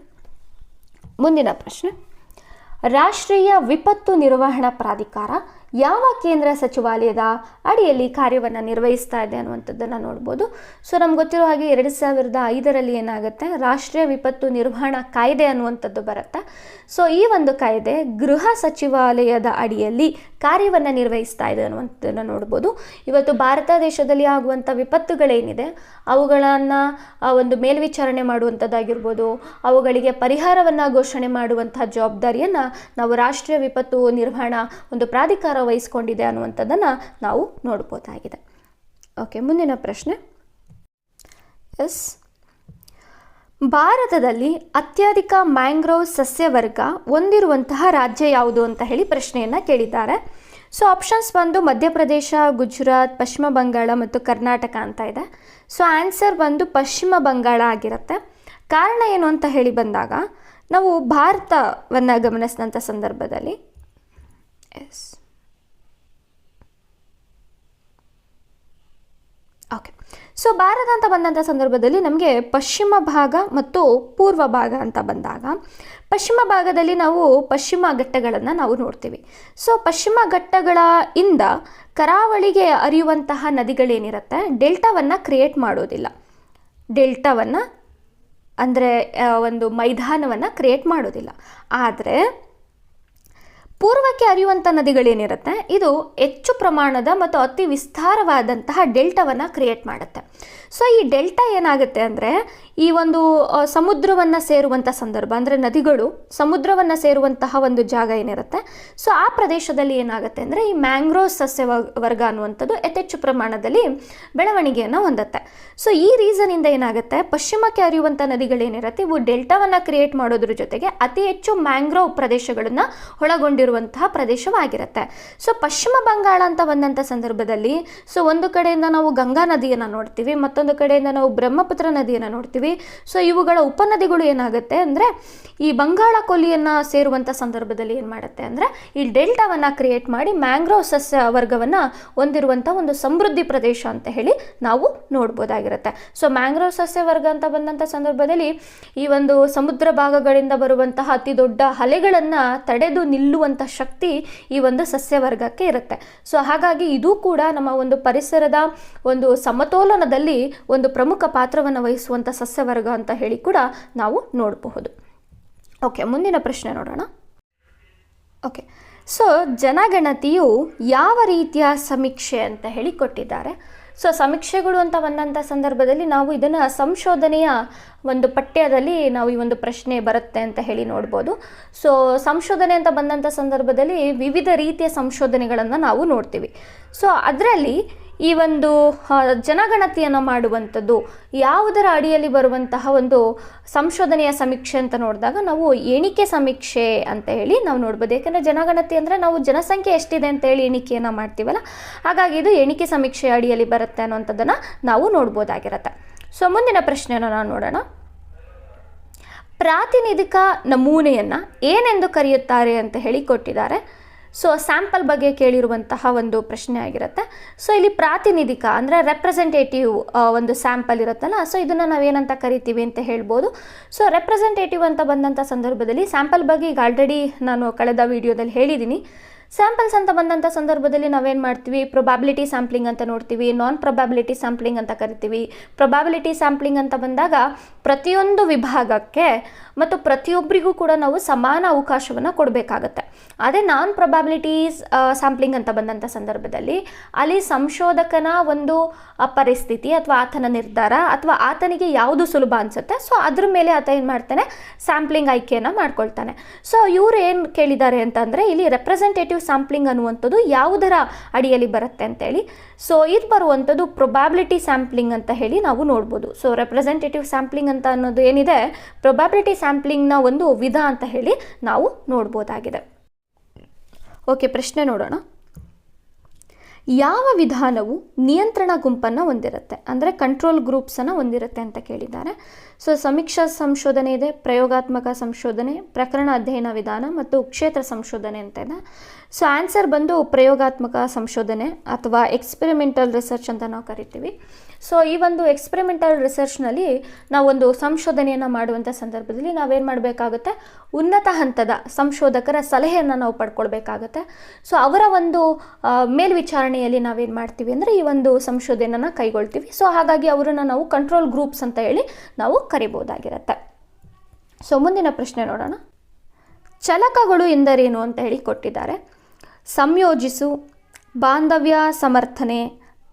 ಮುಂದಿನ ಪ್ರಶ್ನೆ, ರಾಷ್ಟ್ರೀಯ ವಿಪತ್ತು ನಿರ್ವಹಣಾ ಪ್ರಾಧಿಕಾರ ಯಾವ ಕೇಂದ್ರ ಸಚಿವಾಲಯದ ಅಡಿಯಲ್ಲಿ ಕಾರ್ಯವನ್ನು ನಿರ್ವಹಿಸ್ತಾ ಇದೆ ಅನ್ನುವಂಥದ್ದನ್ನು ನೋಡ್ಬೋದು. ಸೊ ನಮ್ಗೆ ಗೊತ್ತಿರೋ ಹಾಗೆ 2005ರಲ್ಲಿ ಏನಾಗುತ್ತೆ, ರಾಷ್ಟ್ರೀಯ ವಿಪತ್ತು ನಿರ್ವಹಣಾ ಕಾಯ್ದೆ ಅನ್ನುವಂಥದ್ದು ಬರುತ್ತೆ. ಸೊ ಈ ಒಂದು ಕಾಯ್ದೆ ಗೃಹ ಸಚಿವಾಲಯದ ಅಡಿಯಲ್ಲಿ ಕಾರ್ಯವನ್ನು ನಿರ್ವಹಿಸ್ತಾ ಇದೆ ಅನ್ನುವಂಥದ್ದನ್ನು ನೋಡ್ಬೋದು. ಇವತ್ತು ಭಾರತ ದೇಶದಲ್ಲಿ ಆಗುವಂಥ ವಿಪತ್ತುಗಳೇನಿದೆ ಅವುಗಳನ್ನು ಒಂದು ಮೇಲ್ವಿಚಾರಣೆ ಮಾಡುವಂಥದ್ದಾಗಿರ್ಬೋದು, ಅವುಗಳಿಗೆ ಪರಿಹಾರವನ್ನು ಘೋಷಣೆ ಮಾಡುವಂತಹ ಜವಾಬ್ದಾರಿಯನ್ನು ನಾವು ರಾಷ್ಟ್ರೀಯ ವಿಪತ್ತು ನಿರ್ವಹಣಾ ಒಂದು ಪ್ರಾಧಿಕಾರ ವಹಿಸ್ಕೊಂಡಿದೆ ಅನ್ನುವಂಥದ್ದನ್ನು ನಾವು ನೋಡ್ಬೋದಾಗಿದೆ. ಓಕೆ, ಮುಂದಿನ ಪ್ರಶ್ನೆ, ಭಾರತದಲ್ಲಿ ಅತ್ಯಧಿಕ ಮ್ಯಾಂಗ್ರೋವ್ ಸಸ್ಯವರ್ಗ ಹೊಂದಿರುವಂತಹ ರಾಜ್ಯ ಯಾವುದು ಅಂತ ಹೇಳಿ ಪ್ರಶ್ನೆಯನ್ನು ಕೇಳಿದ್ದಾರೆ. ಸೊ ಆಪ್ಷನ್ಸ್ ಬಂದು ಮಧ್ಯಪ್ರದೇಶ, ಗುಜರಾತ್, ಪಶ್ಚಿಮ ಬಂಗಾಳ ಮತ್ತು ಕರ್ನಾಟಕ ಅಂತ ಇದೆ. ಸೊ ಆನ್ಸರ್ ಬಂದು ಪಶ್ಚಿಮ ಬಂಗಾಳ ಆಗಿರುತ್ತೆ. ಕಾರಣ ಏನು ಅಂತ ಹೇಳಿ ಬಂದಾಗ ನಾವು ಭಾರತವನ್ನು ಗಮನಿಸಿದಂಥ ಸಂದರ್ಭದಲ್ಲಿ ಓಕೆ, ಸೊ ಭಾರತ ಅಂತ ಬಂದಂಥ ಸಂದರ್ಭದಲ್ಲಿ ನಮಗೆ ಪಶ್ಚಿಮ ಭಾಗ ಮತ್ತು ಪೂರ್ವ ಭಾಗ ಅಂತ ಬಂದಾಗ ಪಶ್ಚಿಮ ಭಾಗದಲ್ಲಿ ನಾವು ಪಶ್ಚಿಮ ಘಟ್ಟಗಳನ್ನು ನಾವು ನೋಡ್ತೀವಿ. ಸೊ ಪಶ್ಚಿಮ ಘಟ್ಟಗಳ ಇಂದ ಕರಾವಳಿಗೆ ಹರಿಯುವಂತಹ ನದಿಗಳೇನಿರುತ್ತೆ ಡೆಲ್ಟಾವನ್ನು ಕ್ರಿಯೇಟ್ ಮಾಡೋದಿಲ್ಲ. ಡೆಲ್ಟಾವನ್ನು ಅಂದರೆ ಒಂದು ಮೈದಾನವನ್ನು ಕ್ರಿಯೇಟ್ ಮಾಡೋದಿಲ್ಲ. ಆದರೆ ಪೂರ್ವಕ್ಕೆ ಹರಿಯುವಂಥ ನದಿಗಳೇನಿರುತ್ತೆ ಇದು ಹೆಚ್ಚು ಪ್ರಮಾಣದ ಮತ್ತು ಅತಿ ವಿಸ್ತಾರವಾದಂತಹ ಡೆಲ್ಟಾವನ್ನು ಕ್ರಿಯೇಟ್ ಮಾಡುತ್ತೆ. ಸೊ ಈ ಡೆಲ್ಟಾ ಏನಾಗುತ್ತೆ ಅಂದರೆ ಈ ಒಂದು ಸಮುದ್ರವನ್ನು ಸೇರುವಂಥ ಸಂದರ್ಭ, ಅಂದರೆ ನದಿಗಳು ಸಮುದ್ರವನ್ನು ಸೇರುವಂತಹ ಒಂದು ಜಾಗ ಏನಿರುತ್ತೆ, ಸೊ ಆ ಪ್ರದೇಶದಲ್ಲಿ ಏನಾಗುತ್ತೆ ಅಂದರೆ ಈ ಮ್ಯಾಂಗ್ರೋವ್ ಸಸ್ಯ ವರ್ಗ ಅನ್ನುವಂಥದ್ದು ಹೆಚ್ಚೆಚ್ಚು ಪ್ರಮಾಣದಲ್ಲಿ ಬೆಳವಣಿಗೆಯನ್ನು ಹೊಂದುತ್ತೆ. ಸೊ ಈ ರೀಸನಿಂದ ಏನಾಗುತ್ತೆ, ಪಶ್ಚಿಮಕ್ಕೆ ಹರಿಯುವಂಥ ನದಿಗಳೇನಿರುತ್ತೆ ಇವು ಡೆಲ್ಟಾವನ್ನು ಕ್ರಿಯೇಟ್ ಮಾಡೋದ್ರ ಜೊತೆಗೆ ಅತಿ ಹೆಚ್ಚು ಮ್ಯಾಂಗ್ರೋವ್ ಪ್ರದೇಶಗಳನ್ನು ಒಳಗೊಂಡಿರುವಂತಹ ಪ್ರದೇಶವಾಗಿರುತ್ತೆ. ಸೊ ಪಶ್ಚಿಮ ಬಂಗಾಳ ಅಂತ ಬಂದಂಥ ಸಂದರ್ಭದಲ್ಲಿ ಸೊ ಒಂದು ಕಡೆಯಿಂದ ನಾವು ಗಂಗಾ ನದಿಯನ್ನು ನೋಡ್ತೀವಿ, ಮತ್ತೊಂದು ಕಡೆಯಿಂದ ನಾವು ಬ್ರಹ್ಮಪುತ್ರ ನದಿಯನ್ನು ನೋಡ್ತೀವಿ. ಸೊ ಇವುಗಳ ಉಪನದಿಗಳು ಏನಾಗುತ್ತೆ ಅಂದರೆ ಈ ಬಂಗಾಳ ಕೊಲ್ಲಿಯನ್ನು ಸೇರುವಂಥ ಸಂದರ್ಭದಲ್ಲಿ ಏನು ಮಾಡುತ್ತೆ ಅಂದರೆ ಈ ಡೆಲ್ಟಾವನ್ನು ಕ್ರಿಯೇಟ್ ಮಾಡಿ ಮ್ಯಾಂಗ್ರೋವ್ ಸಸ್ಯ ವರ್ಗವನ್ನು ಹೊಂದಿರುವಂಥ ಒಂದು ಸಮೃದ್ಧಿ ಪ್ರದೇಶ ಅಂತ ಹೇಳಿ ನಾವು ನೋಡ್ಬೋದಾಗಿರುತ್ತೆ. ಸೊ ಮ್ಯಾಂಗ್ರೋವ್ ಸಸ್ಯ ವರ್ಗ ಅಂತ ಬಂದಂಥ ಸಂದರ್ಭದಲ್ಲಿ ಈ ಒಂದು ಸಮುದ್ರ ಭಾಗಗಳಿಂದ ಬರುವಂತಹ ಅತಿ ದೊಡ್ಡ ಅಲೆಗಳನ್ನು ತಡೆದು ನಿಲ್ಲುವಂಥ ಶಕ್ತಿ ಈ ಒಂದು ಸಸ್ಯ ವರ್ಗಕ್ಕೆ ಇರುತ್ತೆ. ಸೊ ಹಾಗಾಗಿ ಇದು ಕೂಡ ನಮ್ಮ ಒಂದು ಪರಿಸರದ ಒಂದು ಸಮತೋಲನದಲ್ಲಿ ಒಂದು ಪ್ರಮುಖ ಪಾತ್ರವನ್ನು ವಹಿಸುವಂಥ ಸಸ್ಯವರ್ಗ ಅಂತ ಹೇಳಿ ಕೂಡ ನಾವು ನೋಡಬಹುದು. ಓಕೆ, ಮುಂದಿನ ಪ್ರಶ್ನೆ ನೋಡೋಣ. ಓಕೆ, ಸೊ ಜನಗಣತಿಯು ಯಾವ ರೀತಿಯ ಸಮೀಕ್ಷೆ ಅಂತ ಹೇಳಿ ಕೊಟ್ಟಿದ್ದಾರೆ. ಸೊ ಸಮೀಕ್ಷೆಗಳು ಅಂತ ಬಂದಂಥ ಸಂದರ್ಭದಲ್ಲಿ ನಾವು ಇದನ್ನು ಸಂಶೋಧನೆಯ ಒಂದು ಪಠ್ಯದಲ್ಲಿ ನಾವು ಈ ಒಂದು ಪ್ರಶ್ನೆ ಬರುತ್ತೆ ಅಂತ ಹೇಳಿ ನೋಡ್ಬೋದು. ಸೊ ಸಂಶೋಧನೆ ಅಂತ ಬಂದಂಥ ಸಂದರ್ಭದಲ್ಲಿ ವಿವಿಧ ರೀತಿಯ ಸಂಶೋಧನೆಗಳನ್ನು ನಾವು ನೋಡ್ತೀವಿ. ಸೊ ಅದರಲ್ಲಿ ಈ ಒಂದು ಜನಗಣತಿಯನ್ನು ಮಾಡುವಂಥದ್ದು ಯಾವುದರ ಅಡಿಯಲ್ಲಿ ಬರುವಂತಹ ಒಂದು ಸಂಶೋಧನೆಯ ಸಮೀಕ್ಷೆ ಅಂತ ನೋಡಿದಾಗ ನಾವು ಎಣಿಕೆ ಸಮೀಕ್ಷೆ ಅಂತ ಹೇಳಿ ನಾವು ನೋಡ್ಬೋದು. ಯಾಕೆಂದರೆ ಜನಗಣತಿ ಅಂದರೆ ನಾವು ಜನಸಂಖ್ಯೆ ಎಷ್ಟಿದೆ ಅಂತ ಹೇಳಿ ಎಣಿಕೆಯನ್ನು ಮಾಡ್ತೀವಲ್ಲ, ಹಾಗಾಗಿ ಇದು ಎಣಿಕೆ ಸಮೀಕ್ಷೆ ಅಡಿಯಲ್ಲಿ ಬರುತ್ತೆ ಅನ್ನೋಂಥದ್ದನ್ನು ನಾವು ನೋಡ್ಬೋದಾಗಿರುತ್ತೆ. ಸೊ ಮುಂದಿನ ಪ್ರಶ್ನೆಯನ್ನು ನಾವು ನೋಡೋಣ. ಪ್ರಾತಿನಿಧಿಕ ನಮೂನೆಯನ್ನು ಏನೆಂದು ಕರೆಯುತ್ತಾರೆ ಅಂತ ಹೇಳಿ ಕೊಟ್ಟಿದ್ದಾರೆ. ಸೊ ಸ್ಯಾಂಪಲ್ ಬಗ್ಗೆ ಕೇಳಿರುವಂತಹ ಒಂದು ಪ್ರಶ್ನೆ ಆಗಿರುತ್ತೆ. ಸೊ ಇಲ್ಲಿ ಪ್ರಾತಿನಿಧಿಕ ಅಂದರೆ ರೆಪ್ರೆಸೆಂಟೇಟಿವ್ ಒಂದು ಸ್ಯಾಂಪಲ್ ಇರುತ್ತಲ್ಲ, ಸೊ ಇದನ್ನು ನಾವೇನಂತ ಕರಿತೀವಿ ಅಂತ ಹೇಳ್ಬೋದು. ಸೊ ರೆಪ್ರೆಸೆಂಟೇಟಿವ್ ಅಂತ ಬಂದಂಥ ಸಂದರ್ಭದಲ್ಲಿ ಸ್ಯಾಂಪಲ್ ಬಗ್ಗೆ ಈಗ ಆಲ್ರೆಡಿ ನಾನು ಕಳೆದ ವಿಡಿಯೋದಲ್ಲಿ ಹೇಳಿದ್ದೀನಿ. ಸ್ಯಾಂಪಲ್ಸ್ ಅಂತ ಬಂದಂಥ ಸಂದರ್ಭದಲ್ಲಿ ನಾವೇನು ಮಾಡ್ತೀವಿ, ಪ್ರೊಬಾಬಿಲಿಟಿ ಸ್ಯಾಂಪ್ಲಿಂಗ್ ಅಂತ ನೋಡ್ತೀವಿ, ನಾನ್ ಪ್ರೊಬಾಬಿಲಿಟಿ ಸ್ಯಾಂಪ್ಲಿಂಗ್ ಅಂತ ಕರಿತೀವಿ. ಪ್ರೊಬಾಬಿಲಿಟಿ ಸ್ಯಾಂಪ್ಲಿಂಗ್ ಅಂತ ಬಂದಾಗ ಪ್ರತಿಯೊಂದು ವಿಭಾಗಕ್ಕೆ ಮತ್ತು ಪ್ರತಿಯೊಬ್ಬರಿಗೂ ಕೂಡ ನಾವು ಸಮಾನ ಅವಕಾಶವನ್ನು ಕೊಡಬೇಕಾಗತ್ತೆ. ಅದೇ ನಾನ್ ಪ್ರೊಬಾಬಿಲಿಟೀಸ್ ಸ್ಯಾಂಪ್ಲಿಂಗ್ ಅಂತ ಬಂದಂಥ ಸಂದರ್ಭದಲ್ಲಿ ಅಲ್ಲಿ ಸಂಶೋಧಕನ ಒಂದು ಪರಿಸ್ಥಿತಿ ಅಥವಾ ಆತನ ನಿರ್ಧಾರ ಅಥವಾ ಆತನಿಗೆ ಯಾವುದು ಸುಲಭ ಅನಿಸುತ್ತೆ, ಸೊ ಅದ್ರ ಮೇಲೆ ಆತ ಏನು ಮಾಡ್ತಾನೆ, ಸ್ಯಾಂಪ್ಲಿಂಗ್ ಆಯ್ಕೆಯನ್ನು ಮಾಡ್ಕೊಳ್ತಾನೆ. ಸೊ ಇವರು ಏನು ಕೇಳಿದ್ದಾರೆ ಅಂತಂದರೆ, ಇಲ್ಲಿ ರೆಪ್ರೆಸೆಂಟೇಟಿವ್ ಸ್ಯಾಂಪ್ಲಿಂಗ್ ಅನ್ನುವಂಥದ್ದು ಯಾವುದರ ಅಡಿಯಲ್ಲಿ ಬರುತ್ತೆ ಅಂತೇಳಿ. ಸೊ ಇದು ಬರುವಂಥದ್ದು ಪ್ರೊಬಾಬಿಲಿಟಿ ಸ್ಯಾಂಪ್ಲಿಂಗ್ ಅಂತ ಹೇಳಿ ನಾವು ನೋಡ್ಬೋದು. ಸೊ ರೆಪ್ರೆಸೆಂಟೇಟಿವ್ ಸ್ಯಾಂಪ್ಲಿಂಗ್ ಅಂತ ಅನ್ನೋದು ಏನಿದೆ, ಪ್ರೊಬಾಬಿಲಿಟಿ ಸ್ಯಾಂಪ್ಲಿಂಗ್ನ ಒಂದು ವಿಧ ಅಂತ ಹೇಳಿ ನಾವು ನೋಡ್ಬೋದಾಗಿದೆ. ಓಕೆ, ಪ್ರಶ್ನೆ ನೋಡೋಣ. ಯಾವ ವಿಧಾನವು ನಿಯಂತ್ರಣ ಗುಂಪನ್ನು ಹೊಂದಿರುತ್ತೆ, ಅಂದರೆ ಕಂಟ್ರೋಲ್ ಗ್ರೂಪ್ಸನ್ನು ಹೊಂದಿರುತ್ತೆ ಅಂತ ಕೇಳಿದ್ದಾರೆ. ಸೊ ಸಮೀಕ್ಷಾ ಸಂಶೋಧನೆ ಇದೆ, ಪ್ರಯೋಗಾತ್ಮಕ ಸಂಶೋಧನೆ, ಪ್ರಕರಣ ಅಧ್ಯಯನ ವಿಧಾನ ಮತ್ತು ಕ್ಷೇತ್ರ ಸಂಶೋಧನೆ ಅಂತ ಇದೆ. ಸೊ ಆನ್ಸರ್ ಬಂದು ಪ್ರಯೋಗಾತ್ಮಕ ಸಂಶೋಧನೆ ಅಥವಾ ಎಕ್ಸ್ಪೆರಿಮೆಂಟಲ್ ರಿಸರ್ಚ್ ಅಂತ ನಾವು ಕರಿತೀವಿ. ಸೊ ಈ ಒಂದು ಎಕ್ಸ್ಪೆರಿಮೆಂಟಲ್ ರಿಸರ್ಚ್ನಲ್ಲಿ ನಾವೊಂದು ಸಂಶೋಧನೆಯನ್ನು ಮಾಡುವಂಥ ಸಂದರ್ಭದಲ್ಲಿ ನಾವೇನು ಮಾಡಬೇಕಾಗುತ್ತೆ, ಉನ್ನತ ಹಂತದ ಸಂಶೋಧಕರ ಸಲಹೆಯನ್ನು ನಾವು ಪಡ್ಕೊಳ್ಬೇಕಾಗತ್ತೆ. ಸೊ ಅವರ ಒಂದು ಮೇಲ್ವಿಚಾರಣೆಯಲ್ಲಿ ನಾವೇನು ಮಾಡ್ತೀವಿ ಅಂದರೆ ಈ ಒಂದು ಸಂಶೋಧನೆಯನ್ನು ಕೈಗೊಳ್ತೀವಿ. ಸೊ ಹಾಗಾಗಿ ಅವರನ್ನು ನಾವು ಕಂಟ್ರೋಲ್ ಗ್ರೂಪ್ಸ್ ಅಂತ ಹೇಳಿ ನಾವು ಕರಿಬೋದಾಗಿರುತ್ತೆ. ಸೊ ಮುಂದಿನ ಪ್ರಶ್ನೆ ನೋಡೋಣ. ಚಲಕಗಳು ಎಂದರೇನು ಅಂತ ಹೇಳಿ ಕೊಟ್ಟಿದ್ದಾರೆ. ಸಂಯೋಜಿಸು, ಬಾಂಧವ್ಯ ಸಮರ್ಥನೆ,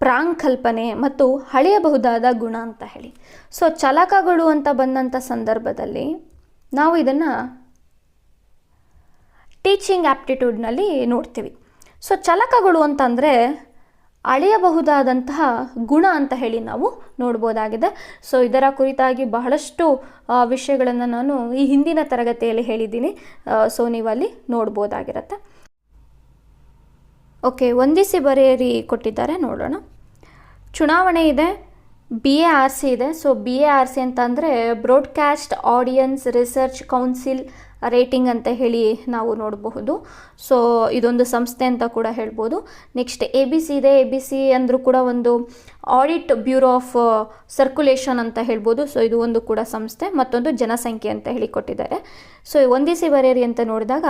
ಪ್ರಾಂಕಲ್ಪನೆ ಮತ್ತು ಅಳೆಯಬಹುದಾದ ಗುಣ ಅಂತ ಹೇಳಿ. ಸೊ ಚಲಕಗಳು ಅಂತ ಬಂದಂಥ ಸಂದರ್ಭದಲ್ಲಿ ನಾವು ಇದನ್ನು ಟೀಚಿಂಗ್ ಆ್ಯಪ್ಟಿಟ್ಯೂಡ್ನಲ್ಲಿ ನೋಡ್ತೀವಿ. ಸೊ ಚಲಕಗಳು ಅಂತಂದರೆ ಅಳೆಯಬಹುದಾದಂತಹ ಗುಣ ಅಂತ ಹೇಳಿ ನಾವು ನೋಡ್ಬೋದಾಗಿದೆ. ಸೊ ಇದರ ಕುರಿತಾಗಿ ಬಹಳಷ್ಟು ವಿಷಯಗಳನ್ನು ನಾನು ಈ ಹಿಂದಿನ ತರಗತಿಯಲ್ಲಿ ಹೇಳಿದ್ದೀನಿ. ಸೊ ನೀವಲ್ಲಿ ನೋಡ್ಬೋದಾಗಿರುತ್ತೆ. ಓಕೆ, ಹೊಂದಿಸಿ ಬರೆಯಿರಿ ಕೊಟ್ಟಿದ್ದಾರೆ, ನೋಡೋಣ. ಚುನಾವಣೆ ಇದೆ, BARC ಇದೆ. ಸೊ BARC ಅಂತ ಅಂದರೆ broadcast audience research council rating ಅಂತ ಹೇಳಿ ನಾವು ನೋಡಬಹುದು. ಸೊ ಇದೊಂದು ಸಂಸ್ಥೆ ಅಂತ ಕೂಡ ಹೇಳ್ಬೋದು. ನೆಕ್ಸ್ಟ್ ABC ಇದೆ. ABC ಅಂದರೂ ಕೂಡ ಒಂದು ಆಡಿಟ್ ಬ್ಯೂರೋ ಆಫ್ ಸರ್ಕ್ಯುಲೇಷನ್ ಅಂತ ಹೇಳ್ಬೋದು. ಸೊ ಇದು ಒಂದು ಕೂಡ ಸಂಸ್ಥೆ. ಮತ್ತೊಂದು ಜನಸಂಖ್ಯೆ ಅಂತ ಹೇಳಿ ಕೊಟ್ಟಿದ್ದಾರೆ. ಸೊ ಹೊಂದಿಸಿ ಬರೆಯಿರಿ ಅಂತ ನೋಡಿದಾಗ,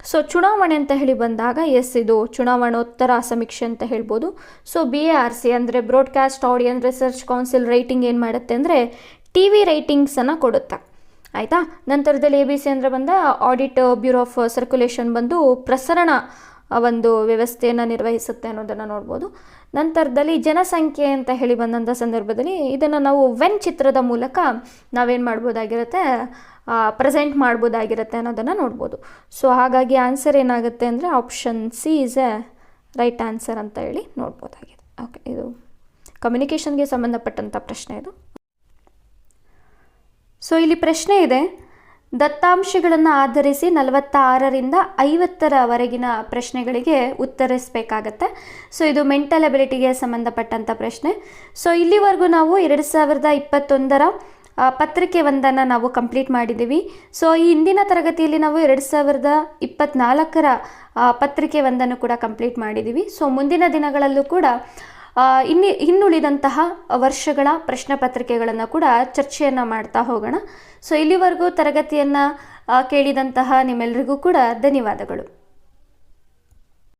ಸೊ ಚುನಾವಣೆ ಅಂತ ಹೇಳಿ ಬಂದಾಗ ಇದು ಚುನಾವಣೋತ್ತರ ಸಮೀಕ್ಷೆ ಅಂತ ಹೇಳ್ಬೋದು. ಸೊ BARC ಅಂದರೆ broadcast audience research council rating ಏನು ಮಾಡುತ್ತೆ ಅಂದರೆ TV ರೇಟಿಂಗ್ಸನ್ನು ಕೊಡುತ್ತೆ, ಆಯಿತಾ. ನಂತರದಲ್ಲಿ ABC ಅಂದರೆ ಬಂದ ಆಡಿಟ್ ಬ್ಯೂರೋ ಆಫ್ ಸರ್ಕ್ಯುಲೇಷನ್ ಬಂದು ಪ್ರಸರಣ ಒಂದು ವ್ಯವಸ್ಥೆಯನ್ನು ನಿರ್ವಹಿಸುತ್ತೆ ಅನ್ನೋದನ್ನು ನೋಡ್ಬೋದು. ನಂತರದಲ್ಲಿ ಜನಸಂಖ್ಯೆ ಅಂತ ಹೇಳಿ ಬಂದಂಥ ಸಂದರ್ಭದಲ್ಲಿ ಇದನ್ನು ನಾವು ವೆನ್ ಚಿತ್ರದ ಮೂಲಕ ನಾವೇನು ಮಾಡ್ಬೋದಾಗಿರುತ್ತೆ, ಪ್ರೆಸೆಂಟ್ ಮಾಡ್ಬೋದಾಗಿರುತ್ತೆ ಅನ್ನೋದನ್ನು ನೋಡ್ಬೋದು. ಸೊ ಹಾಗಾಗಿ ಆನ್ಸರ್ ಏನಾಗುತ್ತೆ ಅಂದರೆ option C is A right answer ಅಂತ ಹೇಳಿ ನೋಡ್ಬೋದಾಗಿದೆ. ಓಕೆ, ಇದು ಕಮ್ಯುನಿಕೇಷನ್ಗೆ ಸಂಬಂಧಪಟ್ಟಂಥ ಪ್ರಶ್ನೆ ಇದು. ಸೊ ಇಲ್ಲಿ ಪ್ರಶ್ನೆ ಇದೆ, ದತ್ತಾಂಶಗಳನ್ನು ಆಧರಿಸಿ 46ರಿಂದ 50ರವರೆಗಿನ ಪ್ರಶ್ನೆಗಳಿಗೆ ಉತ್ತರಿಸಬೇಕಾಗತ್ತೆ. ಸೊ ಇದು ಮೆಂಟಲ್ ಎಬಿಲಿಟಿಗೆ ಸಂಬಂಧಪಟ್ಟಂಥ ಪ್ರಶ್ನೆ. ಸೊ ಇಲ್ಲಿವರೆಗೂ ನಾವು 2021ರ ಪತ್ರಿಕೆ ಒಂದನ್ನು ನಾವು ಕಂಪ್ಲೀಟ್ ಮಾಡಿದ್ದೀವಿ. ಸೊ ಈ ಹಿಂದಿನ ತರಗತಿಯಲ್ಲಿ ನಾವು 2024ರ ಪತ್ರಿಕೆ ಒಂದನ್ನು ಕೂಡ ಕಂಪ್ಲೀಟ್ ಮಾಡಿದ್ದೀವಿ. ಸೊ ಮುಂದಿನ ದಿನಗಳಲ್ಲೂ ಕೂಡ ಇನ್ನುಳಿದಂತಹ ವರ್ಷಗಳ ಪ್ರಶ್ನೆ ಪತ್ರಿಕೆಗಳನ್ನು ಕೂಡ ಚರ್ಚೆಯನ್ನು ಮಾಡ್ತಾ ಹೋಗೋಣ. ಸೊ ಇಲ್ಲಿವರೆಗೂ ತರಗತಿಯನ್ನು ಕೇಳಿದಂತಹ ನಿಮ್ಮೆಲ್ಲರಿಗೂ ಕೂಡ ಧನ್ಯವಾದಗಳು.